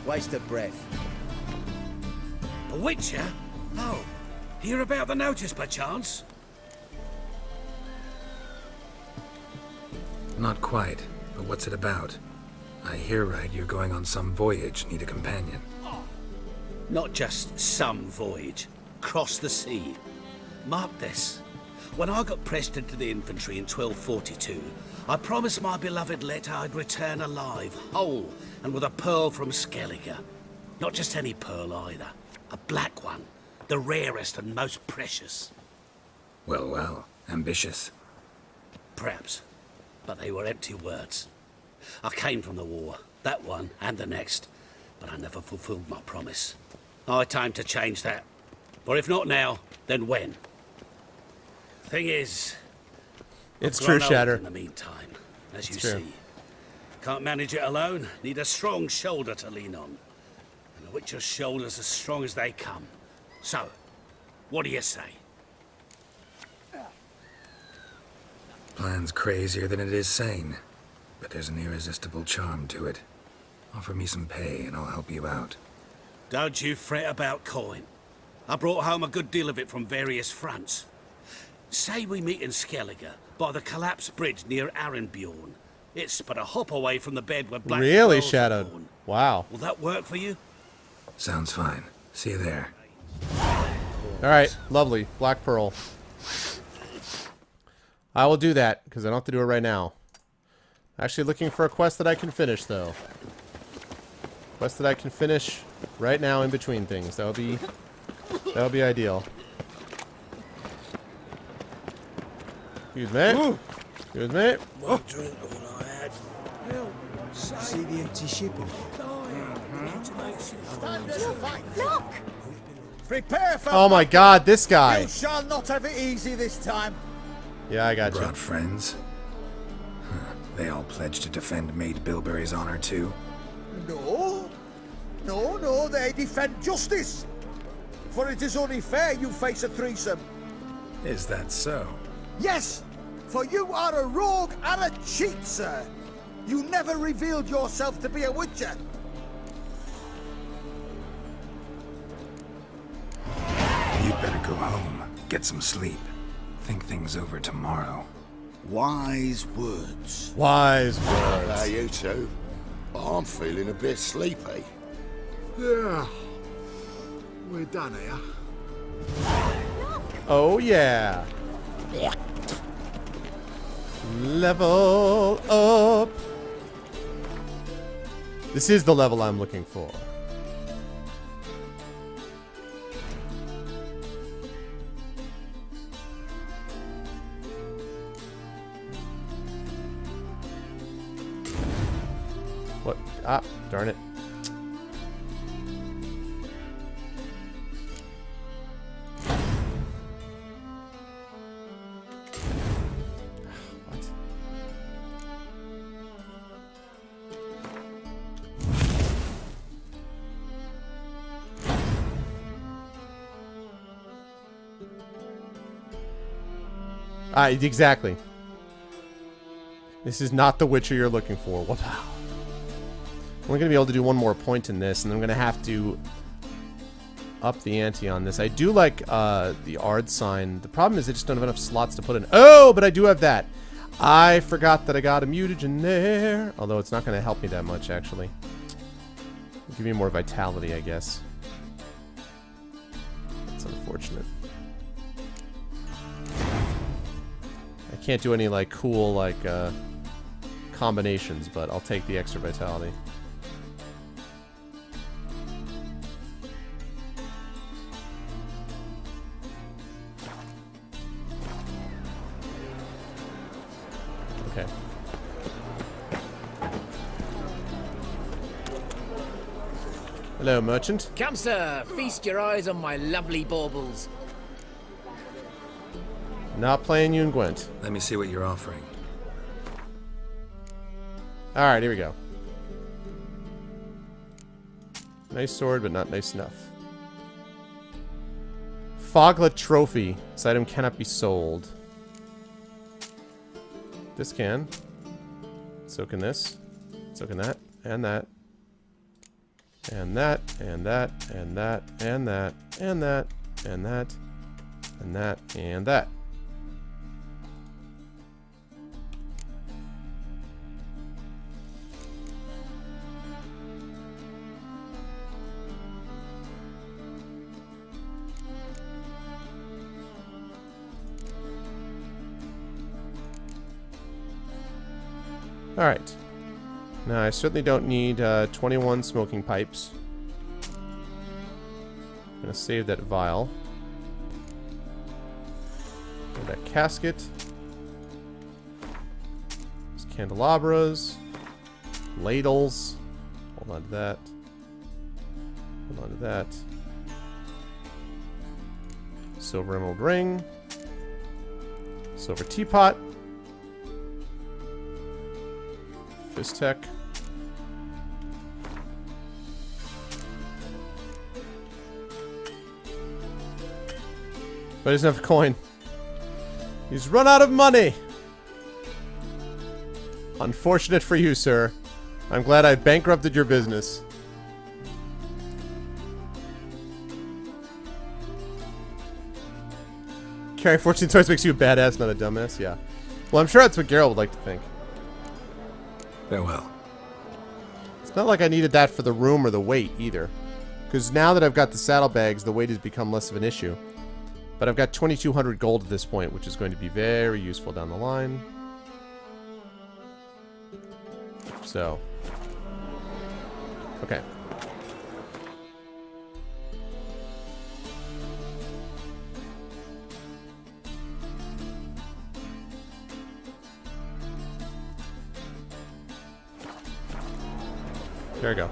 Waste of breath. The Witcher? Oh, hear about the notice by chance? Not quite, but what's it about? I hear right, you're going on some voyage, need a companion. Not just some voyage. Cross the sea. Mark this. When I got pressed into the infantry in 1242, I promised my beloved Letta I'd return alive, whole, and with a pearl from Skellige. Not just any pearl either. A black one. The rarest and most precious. Well, well, ambitious. Perhaps. But they were empty words. I came from the war. That one and the next. But I never fulfilled my promise. Time to change that. For if not now, then when? Thing is, It's I've true, grown old Shatter. in the meantime, as you It's true. see. Can't manage it alone. Need a strong shoulder to lean on. And the Witcher's shoulders as strong as they come. So, what do you say? Plan's crazier than it is sane, but there's an irresistible charm to it. Offer me some pay and I'll help you out. Don't you fret about coin. I brought home a good deal of it from various fronts. Say we meet in Skellige, by the collapsed bridge near Arenbjorn. It's but a hop away from the bed where Black Really, Pearls were Shadowed. born. Wow. Will that work for you? Sounds fine. See you there. Alright, lovely. Black Pearl. I will do that, because I don't have to do it right now. Actually looking for a quest that I can finish, though. Quest that I can finish right now in between things. That would be ideal. Excuse me. Excuse me. One drink all I had. See the empty ship? Look! Prepare for Oh my god, this guy. You shall not have it easy this time. Yeah, I got you. Brought friends? Huh. They all pledged to defend Maid Bilberry's honor too? No. No, they defend justice. For it is only fair you face a threesome. Is that so? Yes, for you are a rogue and a cheat, sir. You never revealed yourself to be a witcher. You'd better go home, get some sleep. Think things over tomorrow. Wise words. Wise Now words. you two. I'm feeling a bit sleepy. Yeah. We're done here. Oh yeah. Level up. This is the level I'm looking for. What? Ah, darn it. What? Exactly. This is not the Witcher you're looking for. Wow. We're going to be able to do one more point in this, and I'm going to have to up the ante on this. I do like the Ard sign. The problem is I just don't have enough slots to put in. Oh, but I do have that. I forgot that I got a mutagen there. Although it's not going to help me that much, actually. It'll give me more vitality, I guess. That's unfortunate. I can't do any, like, cool, like, combinations, but I'll take the extra vitality. Okay. Hello, merchant. Come, sir, feast your eyes on my lovely baubles. Not playing you and Gwent. Let me see what you're offering. Alright, here we go. Nice sword, but not nice enough. Foglet Trophy. This item cannot be sold. This can. So can this. So can that. And that. And that. And that. And that. And that. And that. And that. And that. And that. Alright. Now, I certainly don't need 21 smoking pipes. I'm gonna save that vial. And that casket. These candelabras. Ladles. Hold on to that. Hold on to that. Silver emerald ring. Silver teapot. Fistech. But he doesn't have a coin. He's run out of money! Unfortunate for you, sir. I'm glad I bankrupted your business. Carrying 14 toys makes you a badass, not a dumbass? Yeah. Well, I'm sure that's what Geralt would like to think. Farewell. It's not like I needed that for the room or the weight, either. Because now that I've got the saddlebags, the weight has become less of an issue. But I've got 2,200 gold at this point, which is going to be very useful down the line. So. Okay. There we go.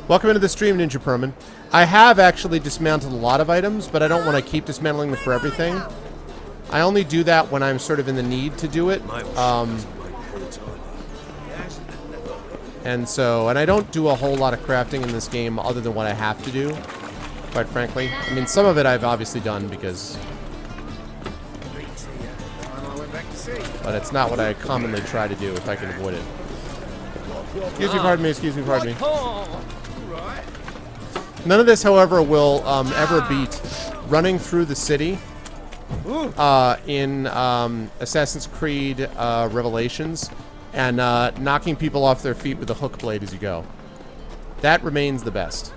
Welcome into the stream, Ninja Perman. I have actually dismantled a lot of items, but I don't want to keep dismantling them for everything. I only do that when I'm sort of in the need to do it. And I don't do a whole lot of crafting in this game other than what I have to do, quite frankly. I mean, some of it I've obviously done because... But it's not what I commonly try to do if I can avoid it. Excuse me, pardon me, excuse me, pardon me. None of this, however, will ever beat running through the city in Assassin's Creed Revelations and knocking people off their feet with a hook blade as you go. That remains the best.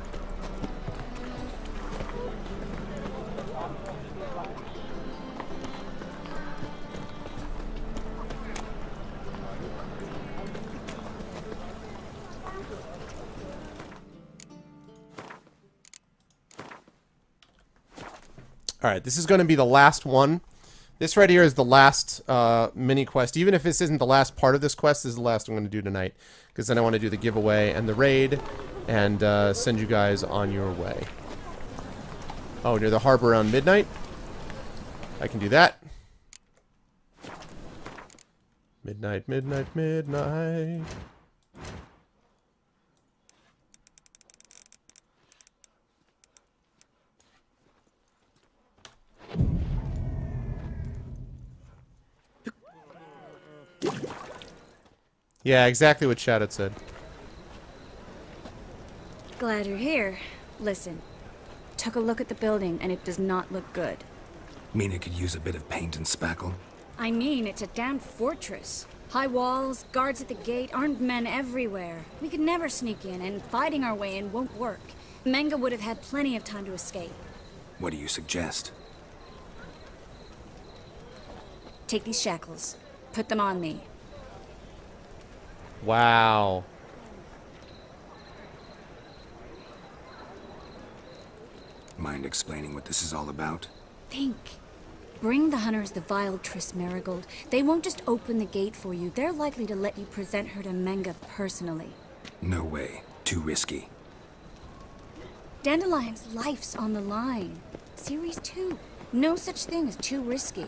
Alright, this is going to be the last one. This right here is the last mini quest. Even if this isn't the last part of this quest, this is the last I'm going to do tonight. Because then I want to do the giveaway and the raid and send you guys on your way. Oh, near the harbor around midnight? I can do that. Midnight, midnight, midnight. Yeah, exactly what Shadow said. Glad you're here. Listen, took a look at the building and it does not look good. Mean it could use a bit of paint and spackle? I mean, it's a damn fortress. High walls, guards at the gate, armed men everywhere. We could never sneak in, and fighting our way in won't work. Menga would have had plenty of time to escape. What do you suggest? Take these shackles. Put them on me. Wow. Mind explaining what this is all about? Think. Bring the hunters the vile Triss Merigold. They won't just open the gate for you. They're likely to let you present her to Menga personally. No way. Too risky. Dandelion's life's on the line. Series 2. No such thing as too risky.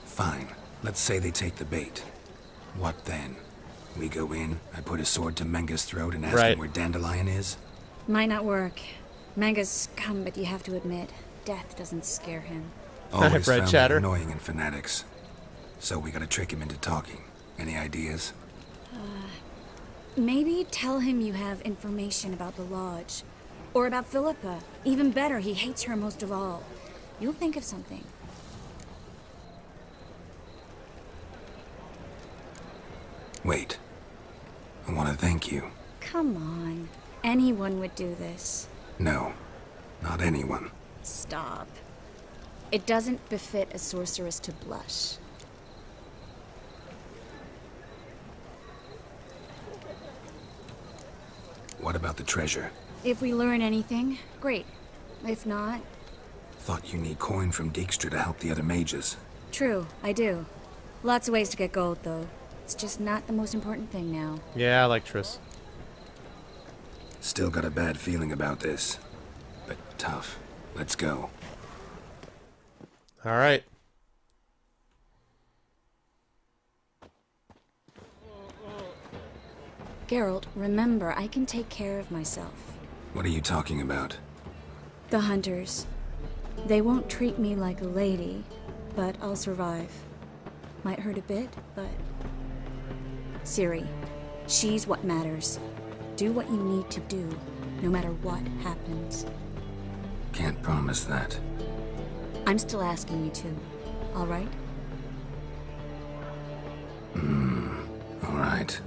Fine. Let's say they take the bait. What then? We go in, I put a sword to Menga's throat and ask him where Dandelion is? Might not work. Menga's scum, but you have to admit, death doesn't scare him. Always Red found chatter. me annoying in fanatics. So we gotta trick him into talking. Any ideas? Maybe tell him you have information about the Lodge. Or about Philippa. Even better, he hates her most of all. You'll think of something. Wait. I want to thank you. Come on. Anyone would do this. No. Not anyone. Stop. It doesn't befit a sorceress to blush. What about the treasure? If we learn anything, great. If not, Thought you need coin from Dijkstra to help the other mages. true, I do. Lots of ways to get gold, though. It's just not the most important thing now. Yeah, I like Triss. Still got a bad feeling about this. But tough. Let's go. All right. Geralt, remember, I can take care of myself. What are you talking about? The hunters. They won't treat me like a lady, but I'll survive. Might hurt a bit, but... Ciri, she's what matters. Do what you need to do, no matter what happens. Can't promise that. I'm still asking you to, all right? All right.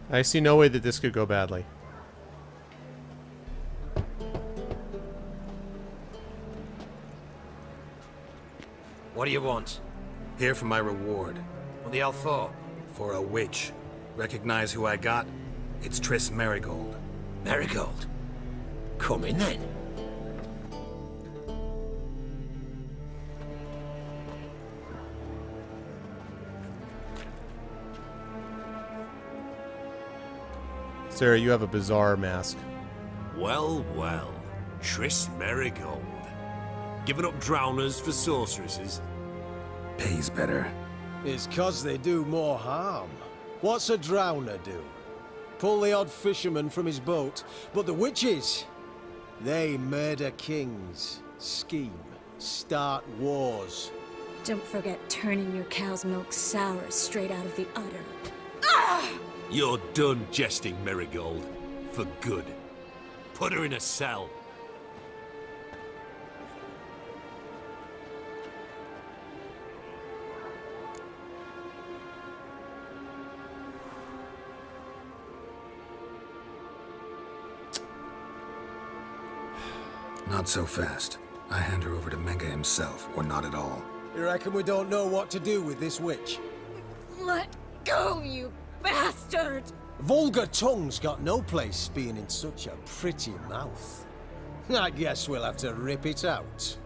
I see no way that this could go badly. What do you want? Here for my reward. What the hell for? For a witch. Recognize who I got? It's Triss Merigold. Merigold? Come in then. Sarah, you have a bizarre mask. Well, well. Triss Merigold. Giving up drowners for sorceresses? Pays better. It's 'cause they do more harm. What's a drowner do? Pull the odd fisherman from his boat. But the witches, they murder kings, scheme, start wars. Don't forget turning your cow's milk sour straight out of the udder. You're done jesting, Merigold. For good. Put her in a cell. Not so fast. I hand her over to Menga himself, or not at all. You reckon we don't know what to do with this witch? Let go, you bastard! Vulgar tongue's got no place being in such a pretty mouth. I guess we'll have to rip it out.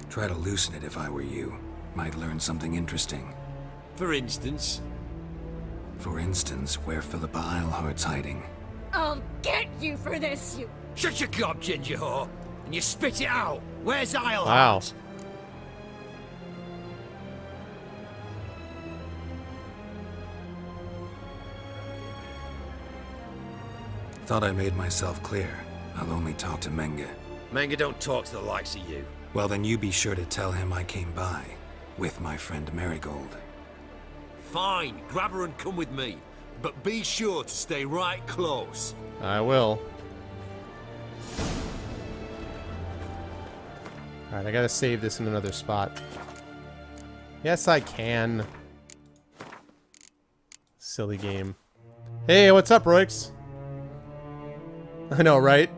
Try to loosen it if I were you. Might learn something interesting. For instance? For instance, where Philippa Eilhart's hiding. I'll get you for this, you... Shut your gob, ginger whore, and you spit it out. Where's Eilhart? Wow. Thought I made myself clear. I'll only talk to Menga. Menga don't talk to the likes of you. Well, then you be sure to tell him I came by. With my friend Merigold. Fine, grab her and come with me. But be sure to stay right close. I will. Alright, I gotta save this in another spot. Yes, I can. Silly game. Hey, what's up, Roix? I know, right?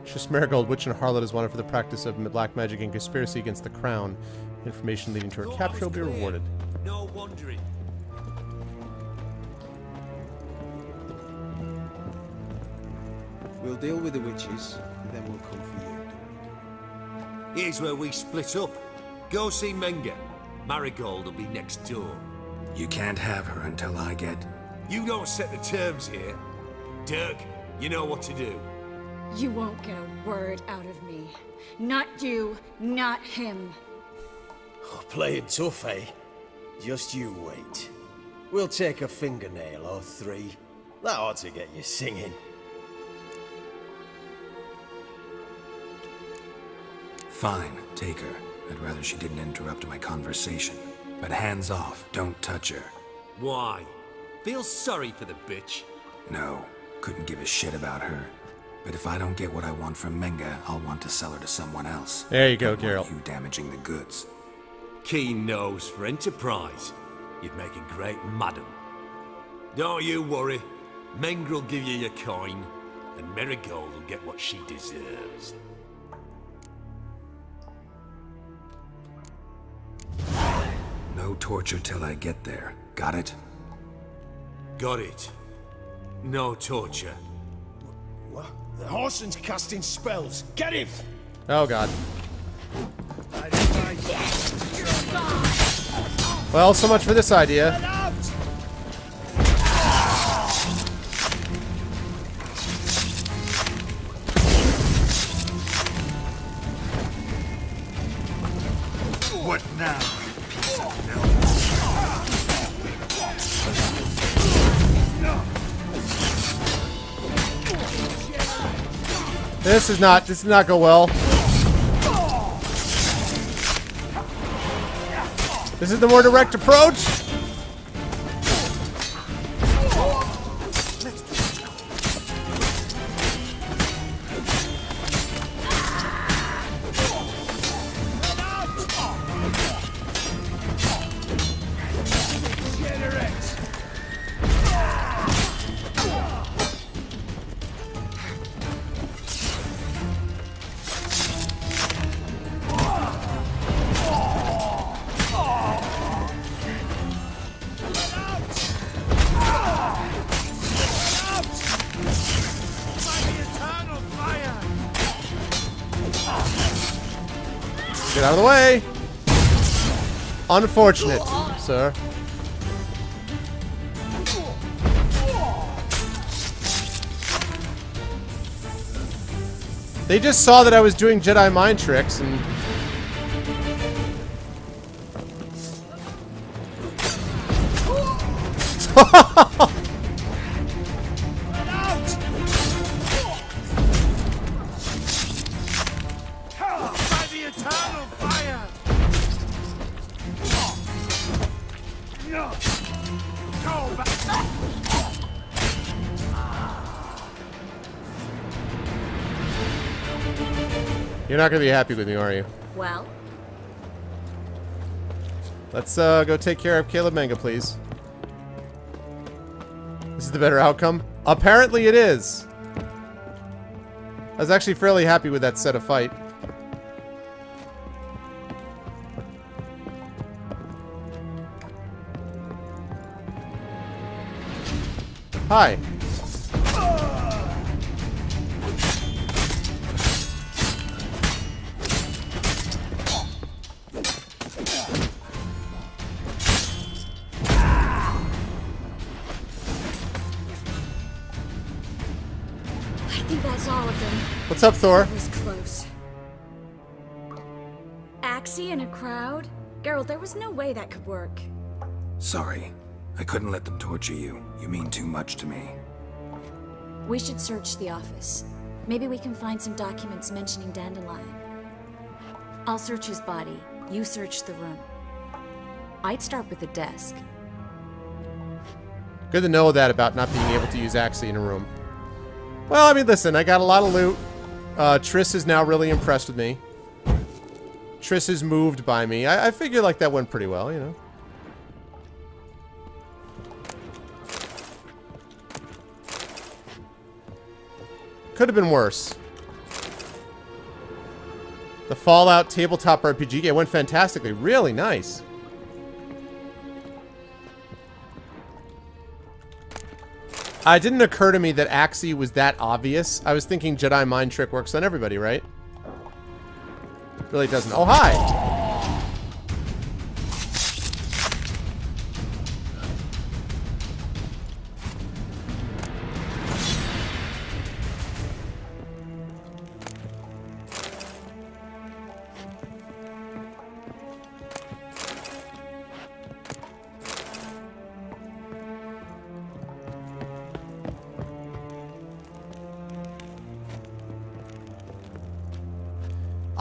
Triss Merigold, witch and harlot, is wanted for the practice of black magic and conspiracy against the crown. Information leading to her capture will be rewarded. No wondering. We'll deal with the witches, and then we'll come for you. Here's where we split up. Go see Menga. Marigold will be next door. You can't have her until I get... You don't set the terms here. Dirk, you know what to do. You won't get a word out of me. Not you, not him. Oh, playing tough, eh? Just you wait. We'll take a fingernail or 3. That ought to get you singing. Fine, take her. I'd rather she didn't interrupt my conversation. But hands off, don't touch her. Why? Feel sorry for the bitch? No, couldn't give a shit about her. But if I don't get what I want from Menga, I'll want to sell her to someone else. There you go, Don't want Geralt. you damaging the goods. Keen nose for enterprise. You'd make a great madam. Don't you worry. Menga will give you your coin, and Marigold will get what she deserves. No torture till I get there. Got it? Got it. No torture. What? The Horson's casting spells. Get him! Oh god. Well, so much for this idea. What now, you piece of milk? This does not go well. This is the more direct approach. Get out of the way! Unfortunate, sir. They just saw that I was doing Jedi mind tricks and... You're not gonna be happy with me, are you? Well? Let's go take care of Caleb Menga, please. This is the better outcome? Apparently it is. I was actually fairly happy with that set of fight. Hi. I think that's all of them. What's up, Thor? That was close. Axie in a crowd? Geralt, there was no way that could work. Sorry. I couldn't let them torture you. You mean too much to me. We should search the office. Maybe we can find some documents mentioning Dandelion. I'll search his body. You search the room. I'd start with the desk. Good to know that about not being able to use Axii in a room. Well, I mean, listen, I got a lot of loot. Triss is now really impressed with me. Triss is moved by me. I figure like that went pretty well, you know. Could have been worse. The Fallout tabletop RPG game went fantastically. Really nice. It didn't occur to me that Axii was that obvious. I was thinking Jedi mind trick works on everybody, right? Really doesn't. Oh, hi!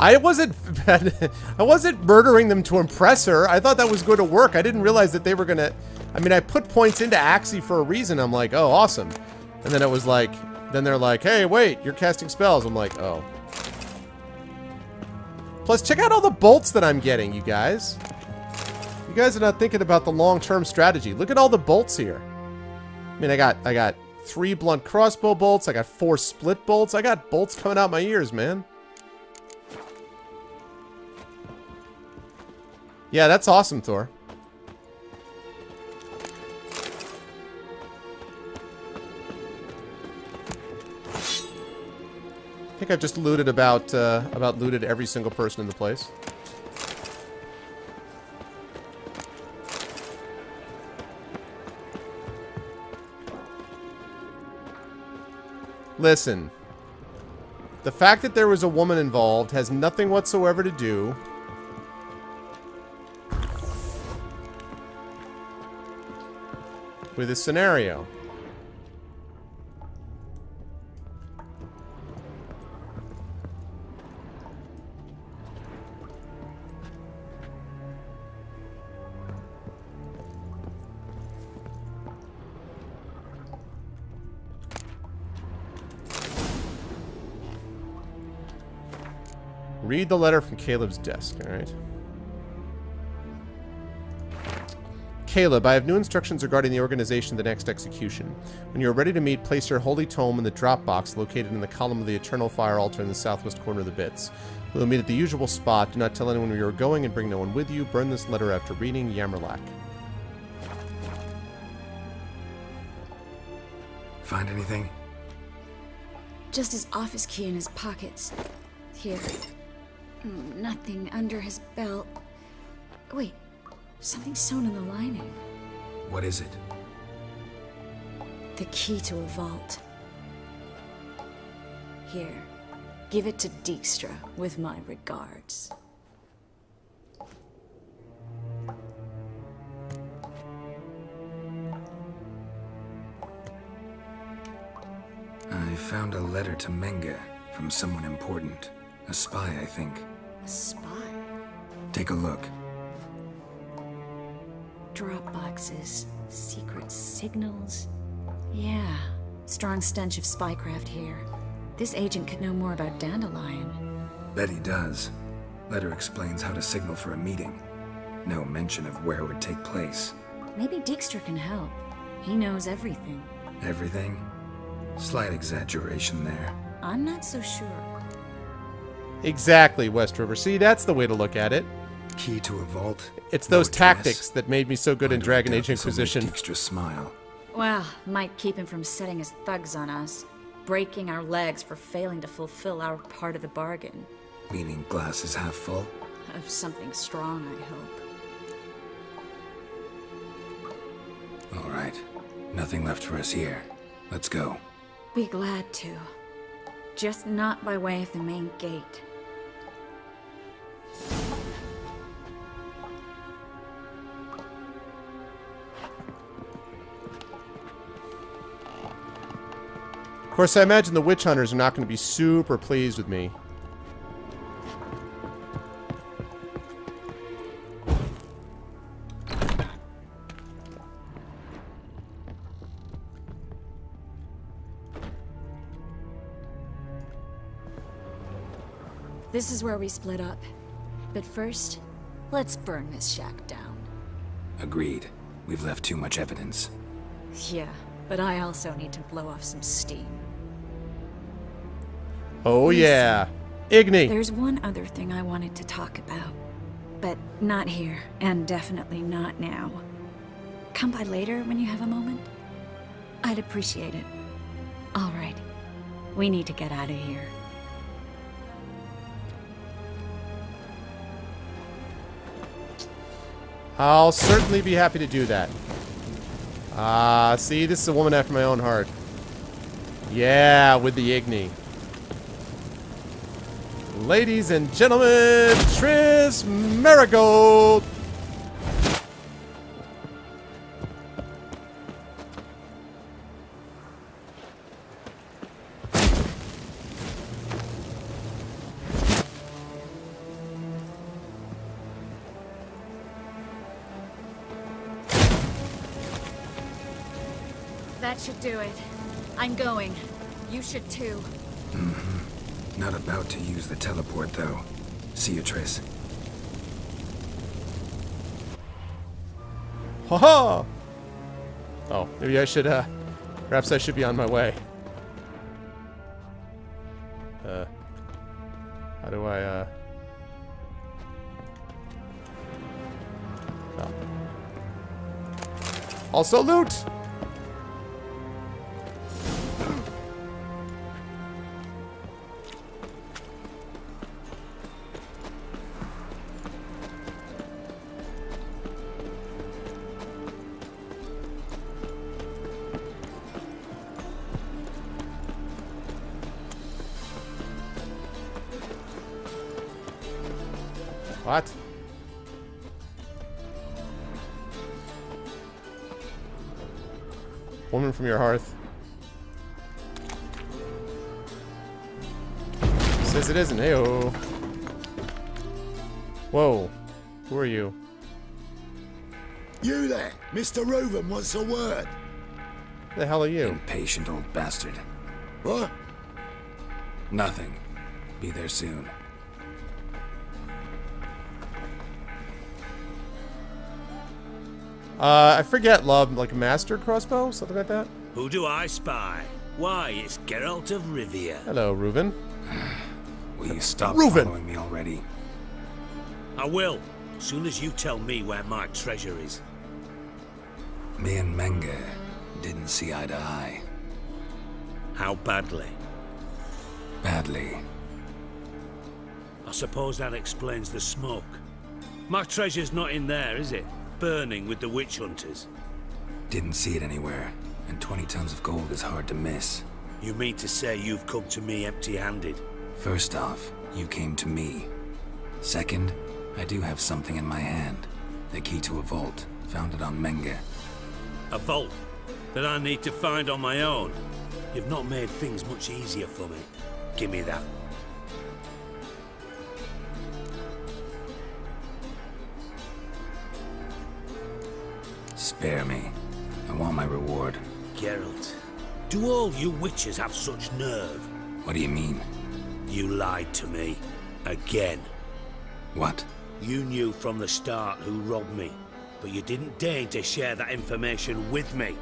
I wasn't murdering them to impress her. I thought that was going to work. I didn't realize that they were gonna... I mean, I put points into Axii for a reason. I'm like, oh, awesome. And then it was like... Then they're like, hey, wait, you're casting spells. I'm like, oh. Plus, check out all the bolts that I'm getting, you guys. You guys are not thinking about the long-term strategy. Look at all the bolts here. I mean, I got 3 blunt crossbow bolts. I got 4 split bolts. I got bolts coming out my ears, man. Yeah, that's awesome, Thor. I think I've just looted about looted every single person in the place. Listen. The fact that there was a woman involved has nothing whatsoever to do with this scenario. Read the letter from Caleb's desk, alright? Caleb, I have new instructions regarding the organization of the next execution. When you are ready to meet, place your holy tome in the drop box located in the column of the Eternal Fire altar in the southwest corner of the Bits. We will meet at the usual spot. Do not tell anyone where you are going and bring no one with you. Burn this letter after reading. Yammerlack. Find anything? Just his office key in his pockets. Here. Nothing under his belt. Wait. Something sewn in the lining. What is it? The key to a vault. Here. Give it to Dijkstra with my regards. I found a letter to Menge from someone important. A spy, I think. A spy? Take a look. Drop boxes, secret signals. Yeah, strong stench of spycraft here. This agent could know more about Dandelion. Bet he does. Letter explains how to signal for a meeting. No mention of where it would take place. Maybe Dijkstra can help. He knows everything. Everything? Slight exaggeration there. I'm not so sure. Exactly, Westriver. See, that's the way to look at it. Key to a vault. It's those tactics that made me so good in Dragon Age Inquisition. Dijkstra smile. Well, might keep him from setting his thugs on us. Breaking our legs for failing to fulfill our part of the bargain. Meaning glass is half full? Of something strong, I hope. All right. Nothing left for us here. Let's go. Be glad to. Just not by way of the main gate. Of course, I imagine the witch hunters are not going to be super pleased with me. This is where we split up. But first, let's burn this shack down. Agreed. We've left too much evidence. Yeah, but I also need to blow off some steam. Oh yeah. Igni. There's one other thing I wanted to talk about. But not here, and definitely not now. Come by later when you have a moment? I'd appreciate it. All right. We need to get out of here. I'll certainly be happy to do that. See, this is a woman after my own heart. Yeah, with the Igni. Ladies and gentlemen, Triss Merigold! That should do it. I'm going. You should too. Not about to use the teleport, though. See you, Triss. Haha! Oh, maybe I should, perhaps I should be on my way. How do I, Oh. Also loot! What? Woman from your hearth. Says it isn't. Heyo. Whoa. Who are you? You there, Mr. Reuven wants a word. Who the hell are you? Impatient old bastard. What? Nothing. Be there soon. I forget, love, like master crossbow? Something like that? Who do I spy? Why, it's Geralt of Rivia. Hello, Reuven. Will you stop Reuven. following me already? I will, as soon as you tell me where my treasure is. Me and Menge didn't see eye to eye. How badly? Badly. I suppose that explains the smoke. My treasure's not in there, is it? Burning with the witch hunters. Didn't see it anywhere, and 20 tons of gold is hard to miss. You mean to say you've come to me empty-handed? First off, you came to me. Second, I do have something in my hand. The key to a vault, found it on Menge. A vault that I need to find on my own? You've not made things much easier for me. Give me that. Spare me. I want my reward. Geralt, do all you witches have such nerve? What do you mean? You lied to me. Again. What? You knew from the start who robbed me, but you didn't deign to share that information with me.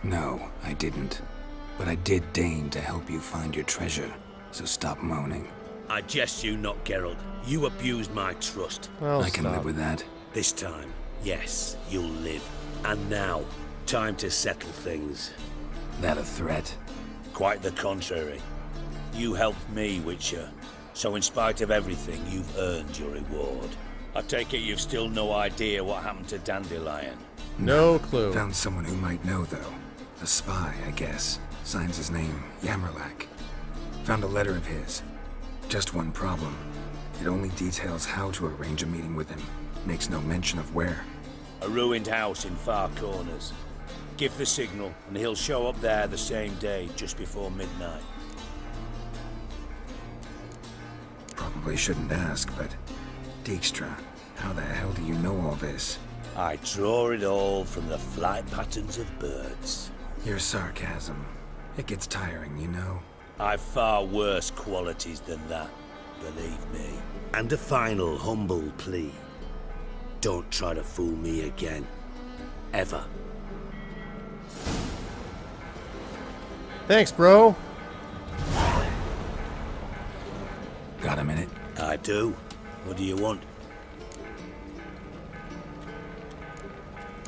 No, I didn't. But I did deign to help you find your treasure, so stop moaning. I jest you not, Geralt. You abused my trust. Well, I can live with that. This time, yes, you'll live. And now, time to settle things. That a threat? Quite the contrary. You helped me, Witcher. So in spite of everything, you've earned your reward. I take it you've still no idea what happened to Dandelion. No clue. Found someone who might know, though. A spy, I guess. Signs his name, Yammerlak. Found a letter of his. Just one problem. It only details how to arrange a meeting with him. Makes no mention of where. A ruined house in Far Corners. Give the signal, and he'll show up there the same day, just before midnight. Probably shouldn't ask, but... Dijkstra, how the hell do you know all this? I draw it all from the flight patterns of birds. Your sarcasm. It gets tiring, you know? I've far worse qualities than that, believe me. And a final humble plea. Don't try to fool me again. Ever. Thanks, bro. Got a minute? I do. What do you want?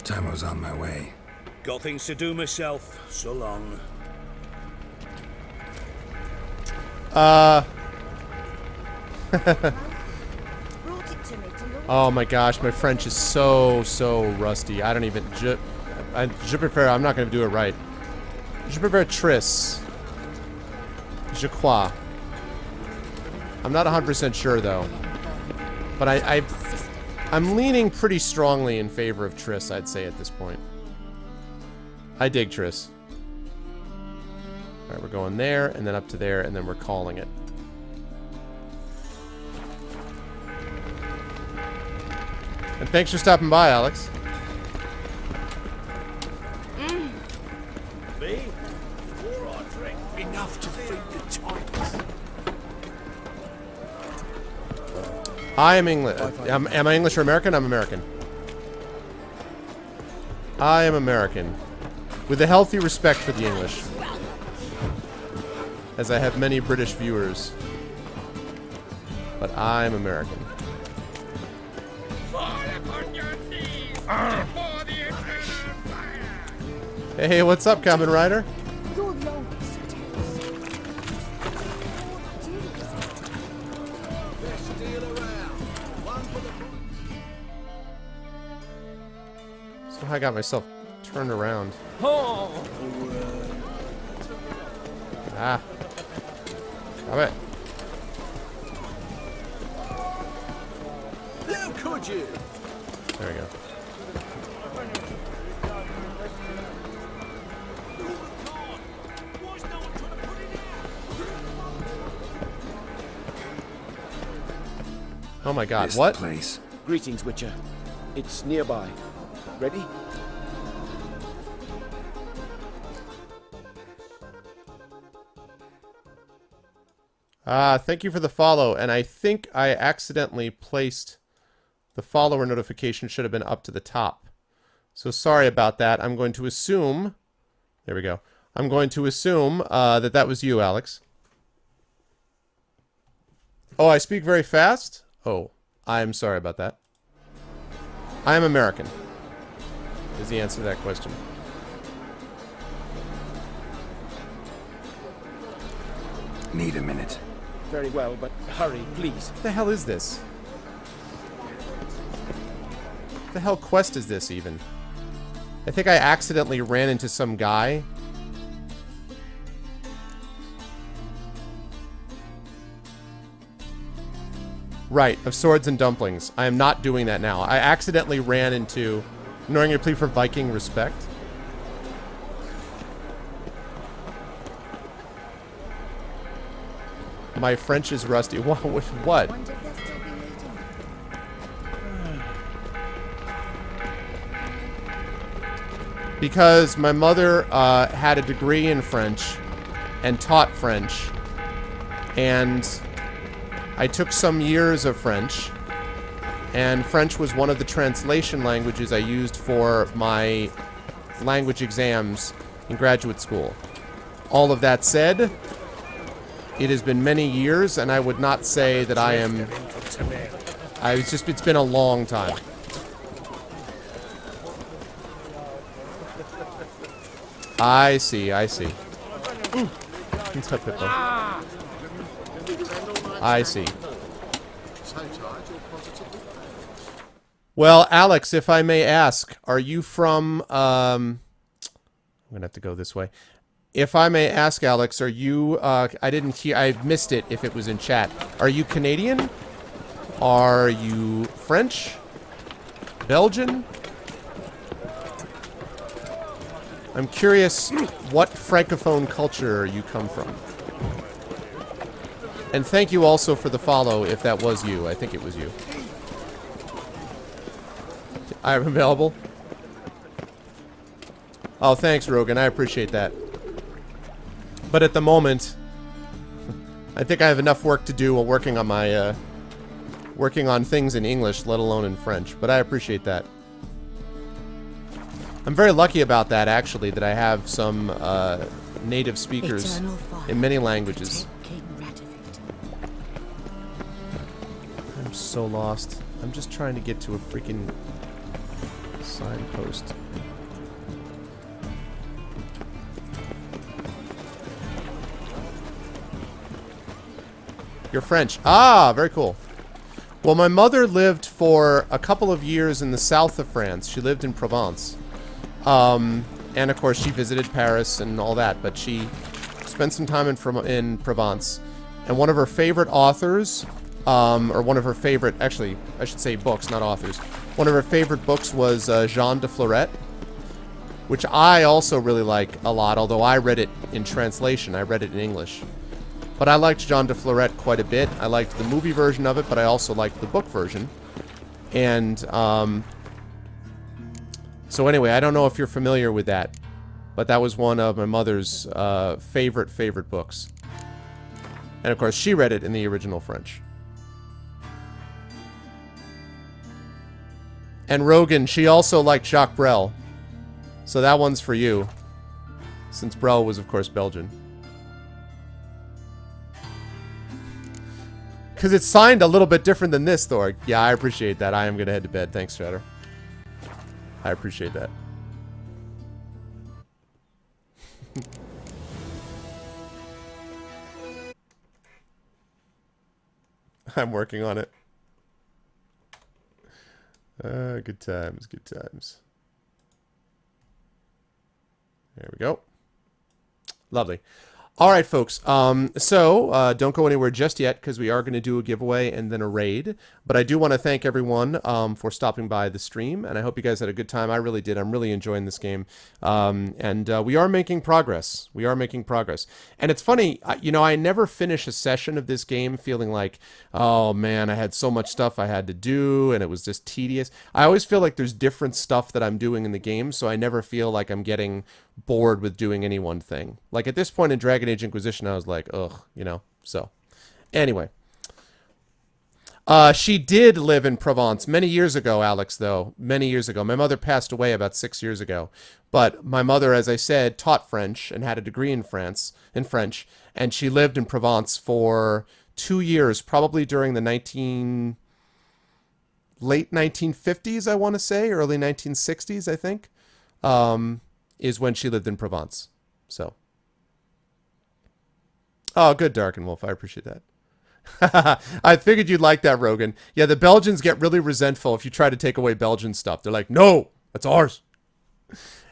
Timo's on my way. Got things to do myself. So long. Oh my gosh, my French is so rusty. I don't even... Je préfère... I'm not going to do it right. Je préfère Triss. Je crois. I'm not 100% sure, though. But I'm leaning pretty strongly in favor of Triss, I'd say, at this point. I dig Triss. Alright, we're going there, and then up to there, and then we're calling it. And thanks for stopping by, Alex. Me? Or I drink enough to feed the Titans. I am English. Am I English or American? I'm American. I am American. With a healthy respect for the English. As I have many British viewers. But I'm American. Hey, what's up, Kamen Rider? So I got myself turned around. Ah. Stop it. How could you? There we go. Oh my god, This what? place. Greetings, Witcher. It's nearby. Ready? Thank you for the follow, and I think I accidentally placed the follower notification should have been up to the top. So sorry about that. I'm going to assume... There we go. I'm going to assume that that was you, Alex. Oh, I speak very fast? Oh, I'm sorry about that. I am American, is the answer to that question. Need a minute. Very well, but hurry, please. What the hell is this? What the hell quest is this, even? I think I accidentally ran into some guy. Right, of swords and dumplings. I am not doing that now. I accidentally ran into... Ignoring your plea for Viking respect. My French is rusty. What? With what? Because my mother had a degree in French and taught French. And I took some years of French. And French was one of the translation languages I used for my language exams in graduate school. All of that said, it has been many years, and I would not say that I am... it's been a long time. I see, I see. I see. Well, Alex, if I may ask, are you from, I'm gonna have to go this way. If I may ask, Alex, are you, I didn't hear, I missed it if it was in chat. Are you Canadian? Are you French? Belgian? I'm curious what francophone culture you come from. And thank you also for the follow, if that was you. I think it was you. I'm available. Oh, thanks, Rogan. I appreciate that. But at the moment, I think I have enough work to do while working on my, working on things in English, let alone in French. But I appreciate that. I'm very lucky about that, actually, that I have some, native speakers in many languages. I'm so lost. I'm just trying to get to a freaking signpost. You're French. Ah, very cool. Well, my mother lived for a couple of years in the south of France. She lived in Provence. And of course, she visited Paris and all that, but she spent some time in Provence. And one of her favorite authors, or one of her favorite, actually, I should say books, not authors. One of her favorite books was Jean de Florette, which I also really like a lot, although I read it in translation. I read it in English. But I liked Jean de Florette quite a bit. I liked the movie version of it, but I also liked the book version. And, so anyway, I don't know if you're familiar with that, but that was one of my mother's favorite books. And of course, she read it in the original French. And Rogan, she also liked Jacques Brel. So that one's for you, since Brel was, of course, Belgian. Because it's signed a little bit different than this, Thor. Yeah, I appreciate that. I am going to head to bed. Thanks, Shatter. I appreciate that. I'm working on it. Good times, good times. There we go. Lovely. All right, folks. So don't go anywhere just yet, because we are going to do a giveaway and then a raid. But I do want to thank everyone for stopping by the stream, and I hope you guys had a good time. I really did. I'm really enjoying this game, and we are making progress. We are making progress. And it's funny, you know, I never finish a session of this game feeling like, oh man, I had so much stuff I had to do, and it was just tedious. I always feel like there's different stuff that I'm doing in the game, so I never feel like I'm getting bored with doing any one thing. Like at this point in Dragon Age Inquisition, I was like, ugh, you know. So anyway, she did live in Provence many years ago, Alex, though. Many years ago. My mother passed away about 6 years ago. But my mother, as I said, taught French and had a degree in French, and she lived in Provence for 2 years, probably during the late 1950s, I want to say, early 1960s, I think, is when she lived in Provence. So. Oh, good, Darkenwolf. I appreciate that. I figured you'd like that, Rogan. Yeah, the Belgians get really resentful if you try to take away Belgian stuff. They're like, no, that's ours.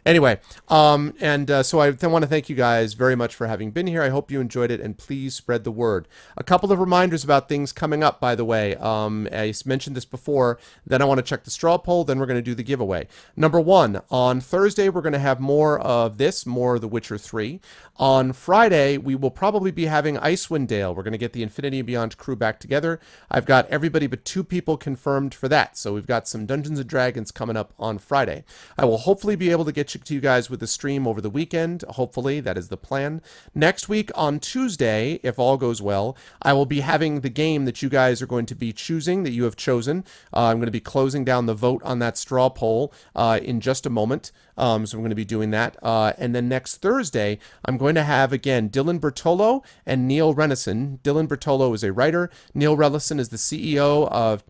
Anyway, so I want to thank you guys very much for having been here. I hope you enjoyed it, and please spread the word. A couple of reminders about things coming up, by the way. I mentioned this before. Then I want to check the straw poll. Then we're going to do the giveaway. Number one, on Thursday, we're going to have more of The Witcher 3. On Friday, we will probably be having Icewind Dale. We're going to get the Infinity and Beyond crew back together. I've got everybody but 2 people confirmed for that. So we've got some Dungeons & Dragons coming up on Friday. I will hopefully be able to get to you guys with the stream over the weekend. Hopefully, that is the plan. Next week on Tuesday, if all goes well, I will be having the game that you guys are going to be choosing, that you have chosen. I'm going to be closing down the vote on that straw poll in just a moment. So I'm going to be doing that. And then next Thursday, I'm going to have, again, Dylan Bertolo and Neil Renison. Dylan Bertolo is a writer. Neil Renison is the CEO of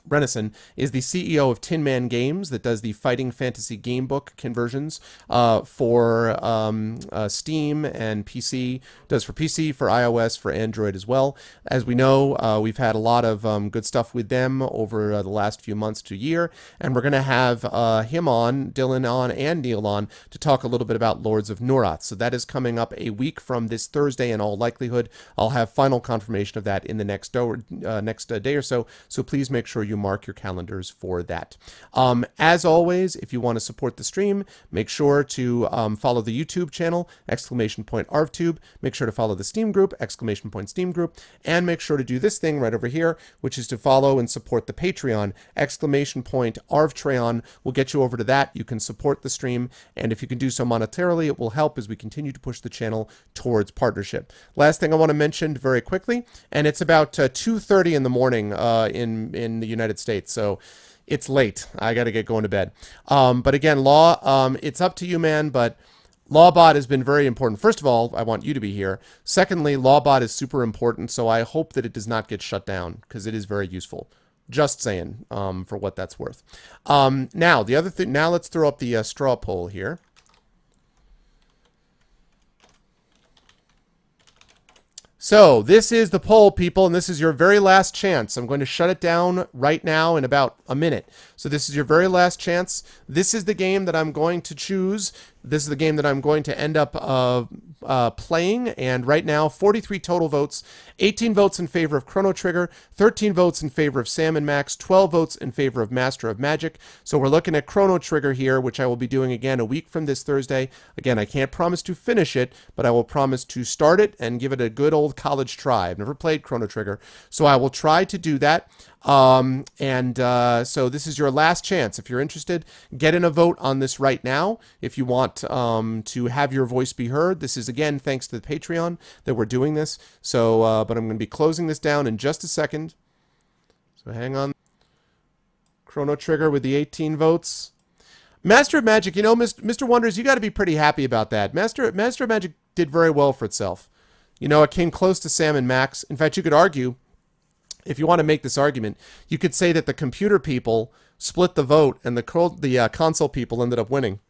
Renison is the CEO of Tin Man Games, that does the Fighting Fantasy game book conversions for Steam and PC. Does for PC, for iOS, for Android as well. As we know, we've had a lot of good stuff with them over the last few months to year, and we're going to have him on, Dylan on, and Neil on to talk a little bit about Lords of Norath. So that is coming up a week from this Thursday in all likelihood. I'll have final confirmation of that in the next day or so. So please make sure you you mark your calendars for that. As always, if you want to support the stream, make sure to follow the YouTube channel, !ArvTube. Make sure to follow the Steam group, !Steam group. And make sure to do this thing right over here, which is to follow and support the Patreon, !ArvTreon will get you over to that. You can support the stream, and if you can do so monetarily, it will help as we continue to push the channel towards partnership. Last thing I want to mention very quickly, and it's about 2:30 in the morning in the United States, so it's late. I got to get going to bed. But again, Law, it's up to you, man, but Lawbot has been very important. First of all, I want you to be here. Secondly, Lawbot is super important, so I hope that it does not get shut down, because it is very useful. Just saying, for what that's worth. Now, the other thing, now let's throw up the straw poll here. So, this is the poll, people, and this is your very last chance. I'm going to shut it down right now in about a minute. So this is your very last chance. This is the game that I'm going to choose. This is the game that I'm going to end up playing, and right now, 43 total votes, 18 votes in favor of Chrono Trigger, 13 votes in favor of Sam & Max, 12 votes in favor of Master of Magic. So we're looking at Chrono Trigger here, which I will be doing again a week from this Thursday. Again, I can't promise to finish it, but I will promise to start it and give it a good old college try. I've never played Chrono Trigger, so I will try to do that. So this is your last chance. If you're interested, get in a vote on this right now. If you want to have your voice be heard, this is again thanks to the Patreon that we're doing this. So, but I'm going to be closing this down in just a second. So hang on. Chrono Trigger with the 18 votes. Master of Magic, you know, Mr. Wonders, you got to be pretty happy about that. Master of Magic did very well for itself. You know, it came close to Sam & Max. In fact, you could argue, if you want to make this argument, you could say that the computer people split the vote and the console people ended up winning.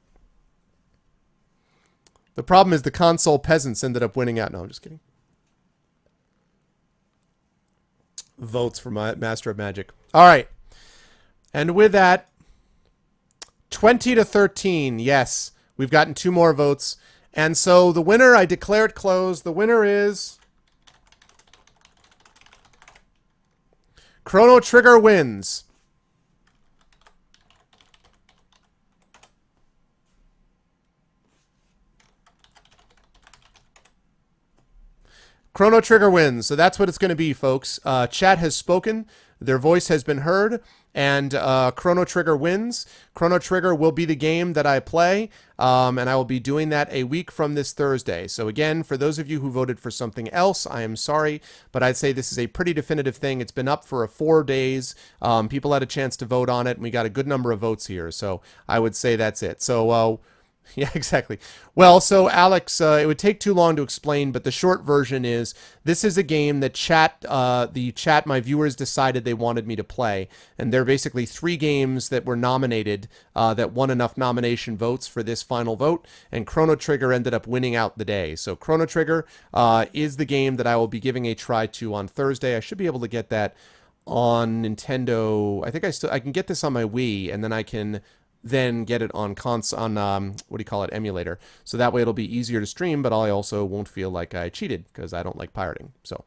The problem is the console peasants ended up winning out. No, I'm just kidding. Votes for my Master of Magic. All right. And with that, 20-13. Yes, we've gotten 2 more votes. And so the winner, I declare it closed. The winner is Chrono Trigger wins. Chrono Trigger wins. So that's what it's going to be, folks. Chat has spoken. Their voice has been heard. And Chrono Trigger wins. Chrono Trigger will be the game that I play. And I will be doing that a week from this Thursday. So again, for those of you who voted for something else, I am sorry. But I'd say this is a pretty definitive thing. It's been up for 4 days. People had a chance to vote on it. And we got a good number of votes here. So I would say that's it. So yeah, exactly. Well, so Alex, it would take too long to explain, but the short version is this is a game that my viewers decided they wanted me to play. And there are basically 3 games that were nominated that won enough nomination votes for this final vote. And Chrono Trigger ended up winning out the day. So Chrono Trigger is the game that I will be giving a try to on Thursday. I should be able to get that on Nintendo. I think I can get this on my Wii, and then I can then get it on emulator. So that way it'll be easier to stream, but I also won't feel like I cheated because I don't like pirating. So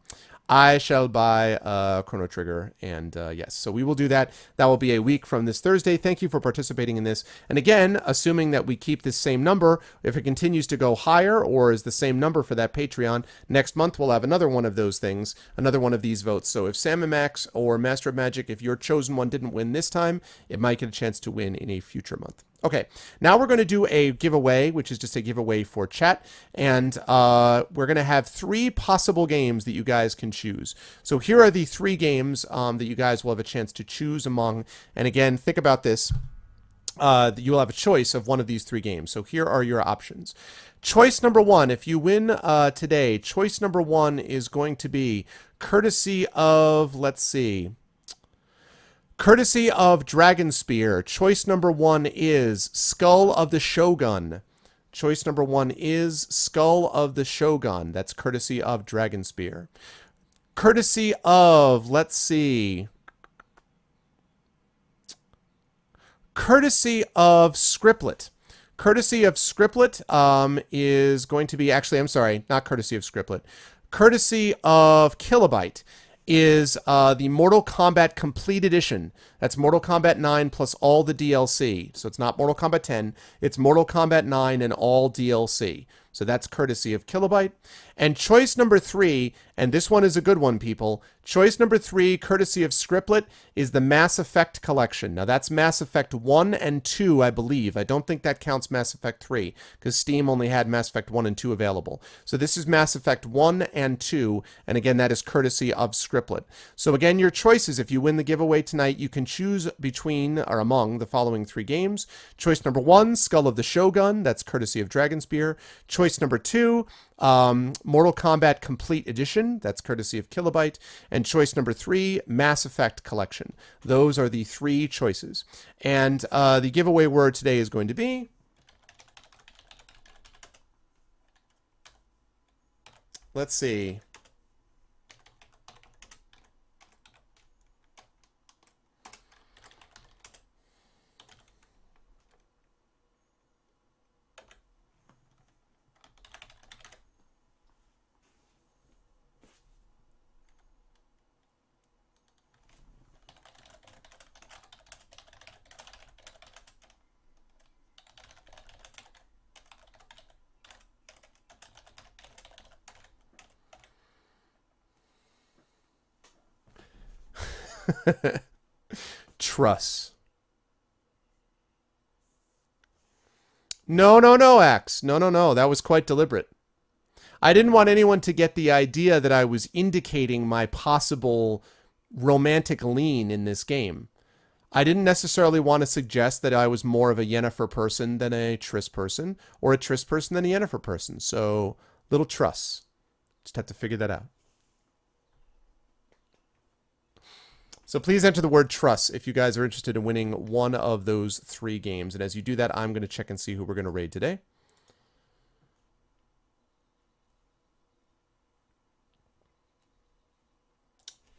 I shall buy Chrono Trigger, and yes, so we will do that. That will be a week from this Thursday. Thank you for participating in this. And again, assuming that we keep this same number, if it continues to go higher or is the same number for that Patreon, next month we'll have another one of those things, another one of these votes. So if Sam & Max or Master of Magic, if your chosen one didn't win this time, it might get a chance to win in a future month. Okay, now we're going to do a giveaway, which is just a giveaway for chat, and we're going to have 3 possible games that you guys can choose. So here are the 3 games that you guys will have a chance to choose among, and again, think about this. You will have a choice of one of these 3 games. So here are your options. Choice number 1, if you win today, choice number 1 is going to be courtesy of, let's see, courtesy of Dragonspear. Choice number 1 is Skull of the Shogun. Choice number 1 is Skull of the Shogun. That's courtesy of Dragonspear. Courtesy of, let's see, courtesy of Scriptlet. Courtesy of Scriptlet is going to be, actually, I'm sorry, not courtesy of Scriptlet. Courtesy of Kilobyte is the Mortal Kombat Complete Edition. That's Mortal Kombat 9 plus all the DLC. So it's not Mortal Kombat 10, it's Mortal Kombat 9 and all DLC. So that's courtesy of Kilobyte. And choice number 3, and this one is a good one, people. Choice number 3, courtesy of Scriptlet, is the Mass Effect Collection. Now that's Mass Effect 1 and 2, I believe. I don't think that counts Mass Effect 3, because Steam only had Mass Effect 1 and 2 available. So this is Mass Effect 1 and 2, and again, that is courtesy of Scriptlet. So again, your choices, if you win the giveaway tonight, you can choose between, or among, the following 3 games. Choice number 1, Skull of the Shogun, that's courtesy of Dragonspear. Choice number 2, Mortal Kombat Complete Edition, that's courtesy of Kilobyte. And choice number 3, Mass Effect Collection. Those are the 3 choices. And the giveaway word today is going to be... Let's see. Truss. No, Axe. No. That was quite deliberate. I didn't want anyone to get the idea that I was indicating my possible romantic lean in this game. I didn't necessarily want to suggest that I was more of a Yennefer person than a Triss person, or a Triss person than a Yennefer person. So, little truss. Just have to figure that out. So please enter the word truss if you guys are interested in winning one of those 3 games. And as you do that, I'm going to check and see who we're going to raid today.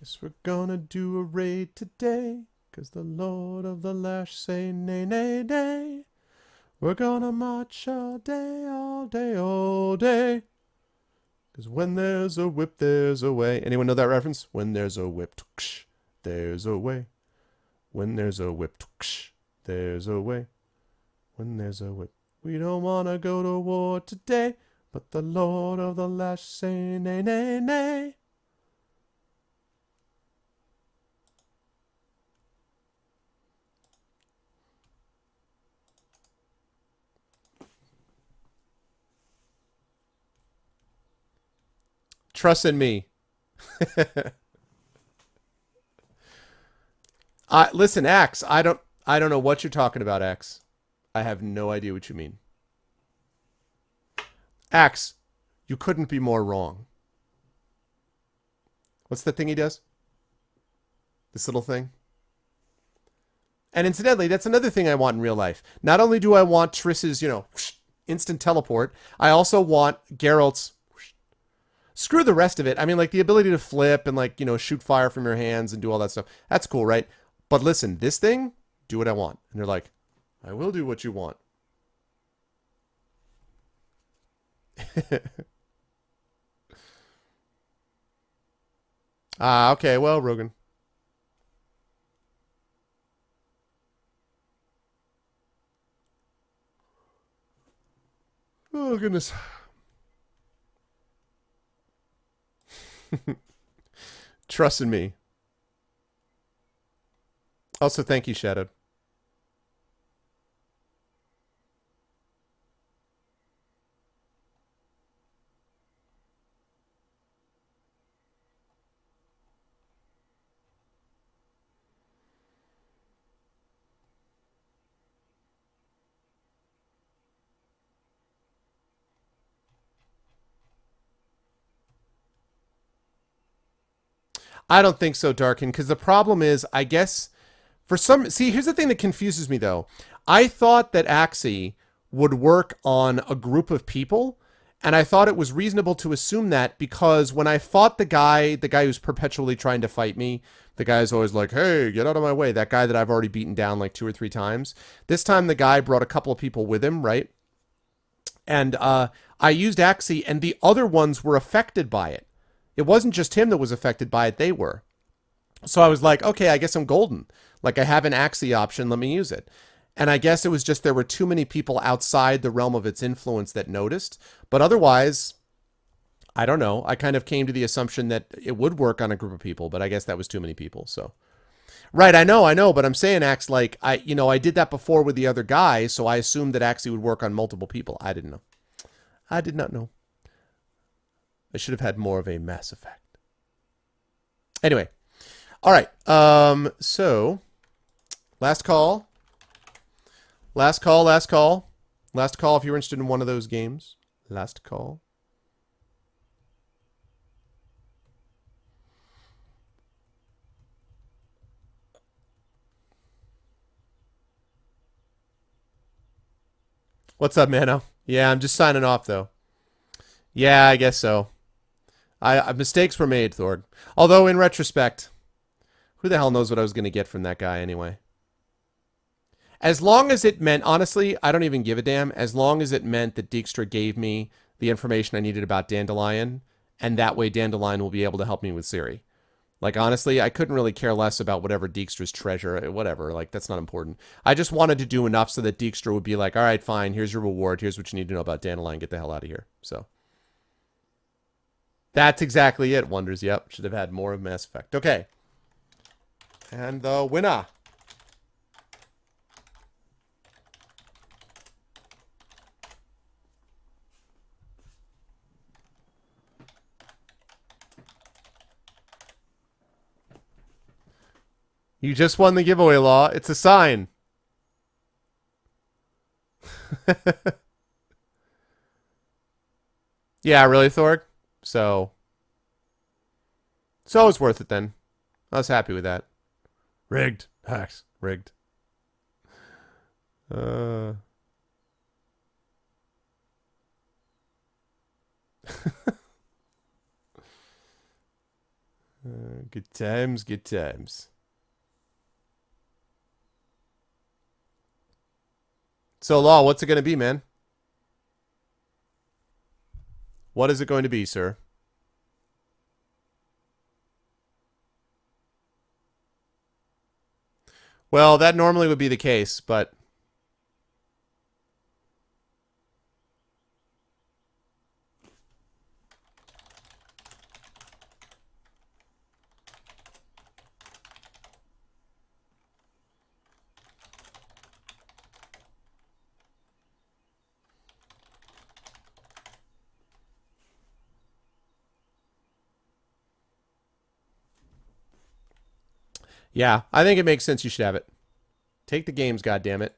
Yes, we're gonna do a raid today, 'cause the Lord of the Lash say nay, nay, nay. We're gonna march all day, all day, all day. 'Cause when there's a whip, there's a way. Anyone know that reference? When there's a whip, there's a way. When there's a whip, there's a way. When there's a whip. We don't want to go to war today, but the Lord of the Lash say nay, nay, nay. Trust in me. Listen, Axe, I don't know what you're talking about, Axe. I have no idea what you mean. Axe, you couldn't be more wrong. What's the thing he does? This little thing? And incidentally, that's another thing I want in real life. Not only do I want Triss's, instant teleport, I also want Geralt's... Screw the rest of it. I mean, like, the ability to flip and, like, shoot fire from your hands and do all that stuff. That's cool, right? But listen, this thing, do what I want. And they're like, I will do what you want. Okay, well, Rogan. Oh, goodness. Trust in me. Also, thank you, Shadow. I don't think so, Darkin, because the problem is, I guess, see, here's the thing that confuses me, though. I thought that Axii would work on a group of people, and I thought it was reasonable to assume that because when I fought the guy who's perpetually trying to fight me, the guy's always like, hey, get out of my way, that guy that I've already beaten down like 2 or 3 times. This time the guy brought a couple of people with him, right? And I used Axii, and the other ones were affected by it. it wasn't just him that was affected by it, they were. So I was like, okay, I guess I'm golden. Like, I have an Axii option, let me use it. And I guess it was just there were too many people outside the realm of its influence that noticed. But otherwise, I don't know. I kind of came to the assumption that it would work on a group of people, but I guess that was too many people, so. Right, I know, but I'm saying Axe, like, I did that before with the other guy, so I assumed that Axii would work on multiple people. I didn't know. I did not know. I should have had more of a Mass Effect. Anyway. All right. So, last call. Last call if you're interested in one of those games. Last call. What's up, Mano? Yeah, I'm just signing off, though. Yeah, I guess so. Mistakes were made, Thord. Although, in retrospect, who the hell knows what I was going to get from that guy anyway? As long as it meant, honestly, I don't even give a damn. As long as it meant that Dijkstra gave me the information I needed about Dandelion, and that way Dandelion will be able to help me with Ciri. Like, honestly, I couldn't really care less about whatever Dijkstra's treasure, whatever. Like, that's not important. I just wanted to do enough so that Dijkstra would be like, all right, fine, here's your reward. Here's what you need to know about Dandelion. Get the hell out of here. So, that's exactly it, Wonders. Yep, should have had more of Mass Effect. Okay. And the winner. You just won the giveaway, Law. It's a sign. Yeah, really, Thorg? So it's worth it then. I was happy with that. Rigged. Hacks. Rigged. Good times, good times. So, Law, what's it going to be, man? What is it going to be, sir? Well, that normally would be the case, but... Yeah, I think it makes sense you should have it. Take the games, goddammit.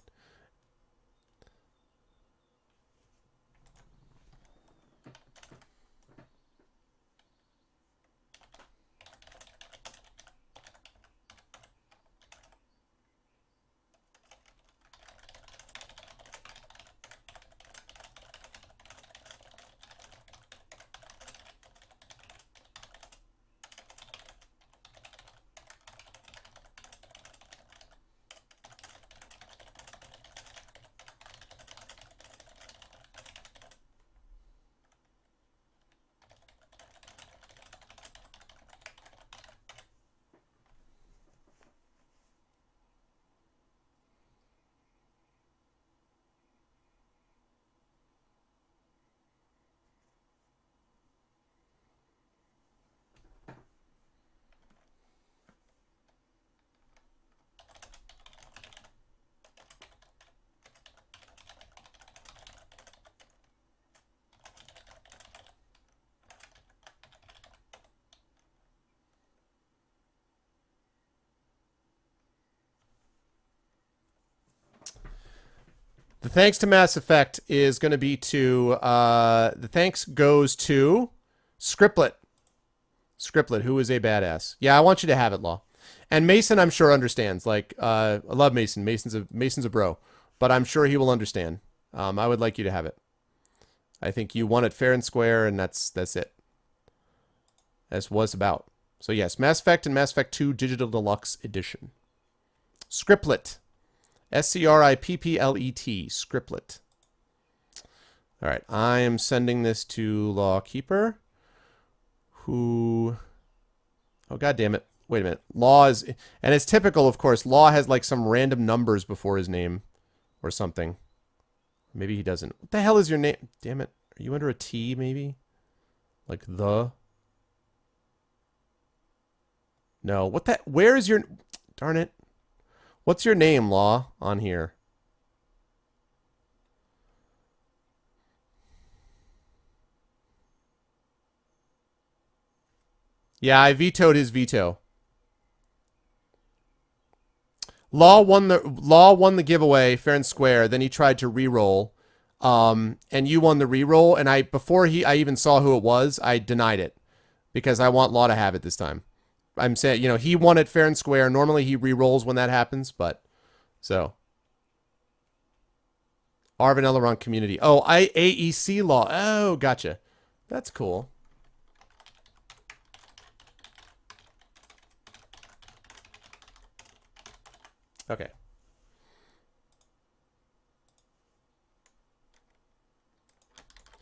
The thanks to Mass Effect is going to be to, the thanks goes to Scriptlet. Scriptlet, who is a badass. Yeah, I want you to have it, Law. And Mason, I'm sure, understands. Like, I love Mason. Mason's a bro. But I'm sure he will understand. I would like you to have it. I think you won it fair and square, and that's it. That's what it's about. So yes, Mass Effect and Mass Effect 2 Digital Deluxe Edition. Scriptlet. Scripplet. Scriptlet. All right, I am sending this to Lawkeeper, who... Oh, God damn it. Wait a minute. Law is... And it's typical, of course. Law has like some random numbers before his name or something. Maybe he doesn't. What the hell is your name? Damn it. Are you under a T, maybe? Like the? No. What the... Where is your... Darn it. What's your name, Law, on here? Yeah, I vetoed his veto. Law won the giveaway fair and square. Then he tried to re-roll, and you won the re-roll. And before I even saw who it was, I denied it because I want Law to have it this time. I'm saying, you know, he won it fair and square. Normally he re-rolls when that happens, but so Arvin Elrond community. Oh, AEC Law. Oh, gotcha. That's cool. Okay.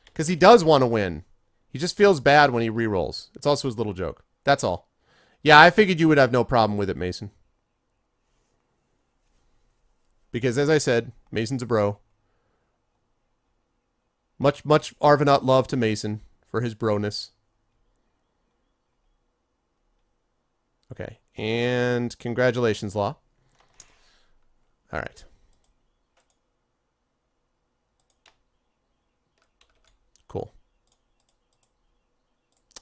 Because he does want to win. He just feels bad when he re-rolls. It's also his little joke. That's all. Yeah, I figured you would have no problem with it, Mason. Because as I said, Mason's a bro. Much Arvanot love to Mason for his broness. Okay. And congratulations, Law. All right. Cool.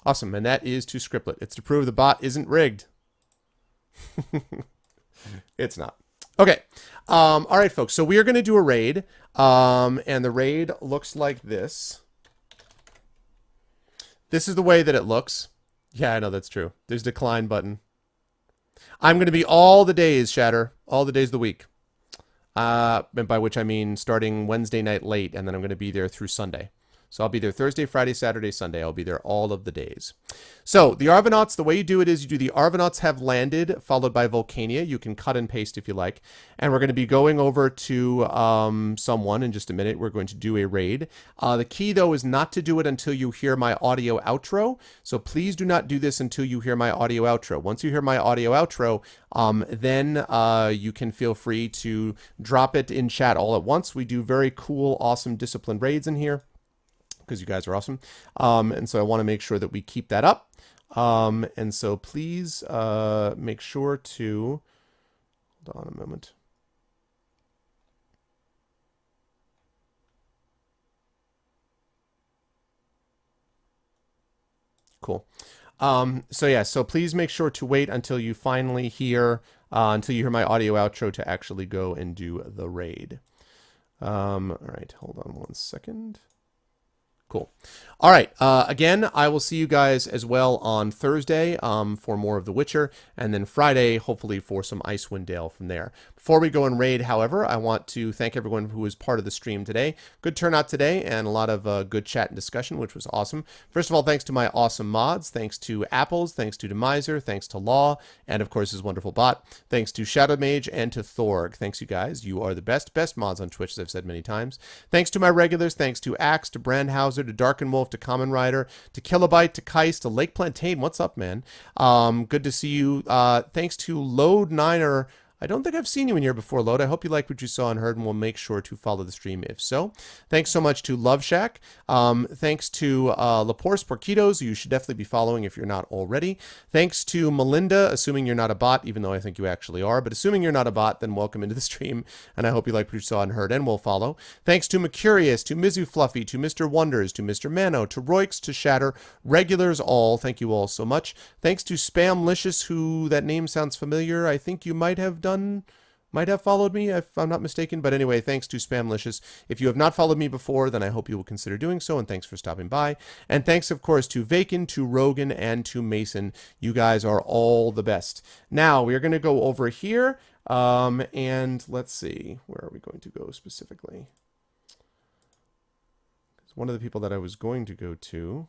Awesome. And that is to Scriptlet. It's to prove the bot isn't rigged. It's not. Okay. All right, folks. So we are going to do a raid. And the raid looks like this. This is the way that it looks. Yeah, I know that's true. There's a decline button. I'm going to be all the days, Shatter. All the days of the week. And by which I mean starting Wednesday night late, and then I'm going to be there through Sunday. So I'll be there Thursday, Friday, Saturday, Sunday. I'll be there all of the days. So the Arvanauts, the way you do it is you do the Arvanauts have landed, followed by Volcania. You can cut and paste if you like. And we're going to be going over to someone in just a minute. We're going to do a raid. The key, though, is not to do it until you hear my audio outro. So please do not do this until you hear my audio outro. Once you hear my audio outro, then you can feel free to drop it in chat all at once. We do very cool, awesome, disciplined raids in here, because you guys are awesome. And so I want to make sure that we keep that up. And so please make sure to... Hold on a moment. Cool. So yeah, so please make sure to wait until you finally hear, until you hear my audio outro to actually go and do the raid. All right, hold on one second. Cool. All right. Again, I will see you guys as well on Thursday for more of The Witcher, and then Friday, hopefully, for some Icewind Dale from there. Before we go and raid, however, I want to thank everyone who was part of the stream today. Good turnout today, and a lot of good chat and discussion, which was awesome. First of all, thanks to my awesome mods. Thanks to Apples. Thanks to Demiser. Thanks to Law. And, of course, his wonderful bot. Thanks to Shadow Mage and to Thorg. Thanks, you guys. You are the best mods on Twitch, as I've said many times. Thanks to my regulars. Thanks to Axe, to Brandhauser, to Darkenwolf, to Common Rider, to Kilobyte, to Keist, to Lake Plantain. What's up, man? Good to see you. Thanks to Load Niner. I don't think I've seen you in here before, Load. I hope you liked what you saw and heard, and we'll make sure to follow the stream if so. Thanks so much to Love Shack. Thanks to Lapore Porquitos, who you should definitely be following if you're not already. Thanks to Melinda, assuming you're not a bot, even though I think you actually are. But assuming you're not a bot, then welcome into the stream, and I hope you liked what you saw and heard, and will follow. Thanks to Mercurius, to Mizu Fluffy, to Mr. Wonders, to Mr. Mano, to Roix, to Shatter, regulars all. Thank you all so much. Thanks to Spamlicious, who that name sounds familiar. I think you might have followed me if I'm not mistaken, but anyway, thanks to Spamlicious. If you have not followed me before, then I hope you will consider doing so, and thanks for stopping by. And thanks, of course, to Vacan, to Rogan, and to Mason. You guys are all the best. Now, we are going to go over here, and let's see, where are we going to go specifically? One of the people that I was going to go to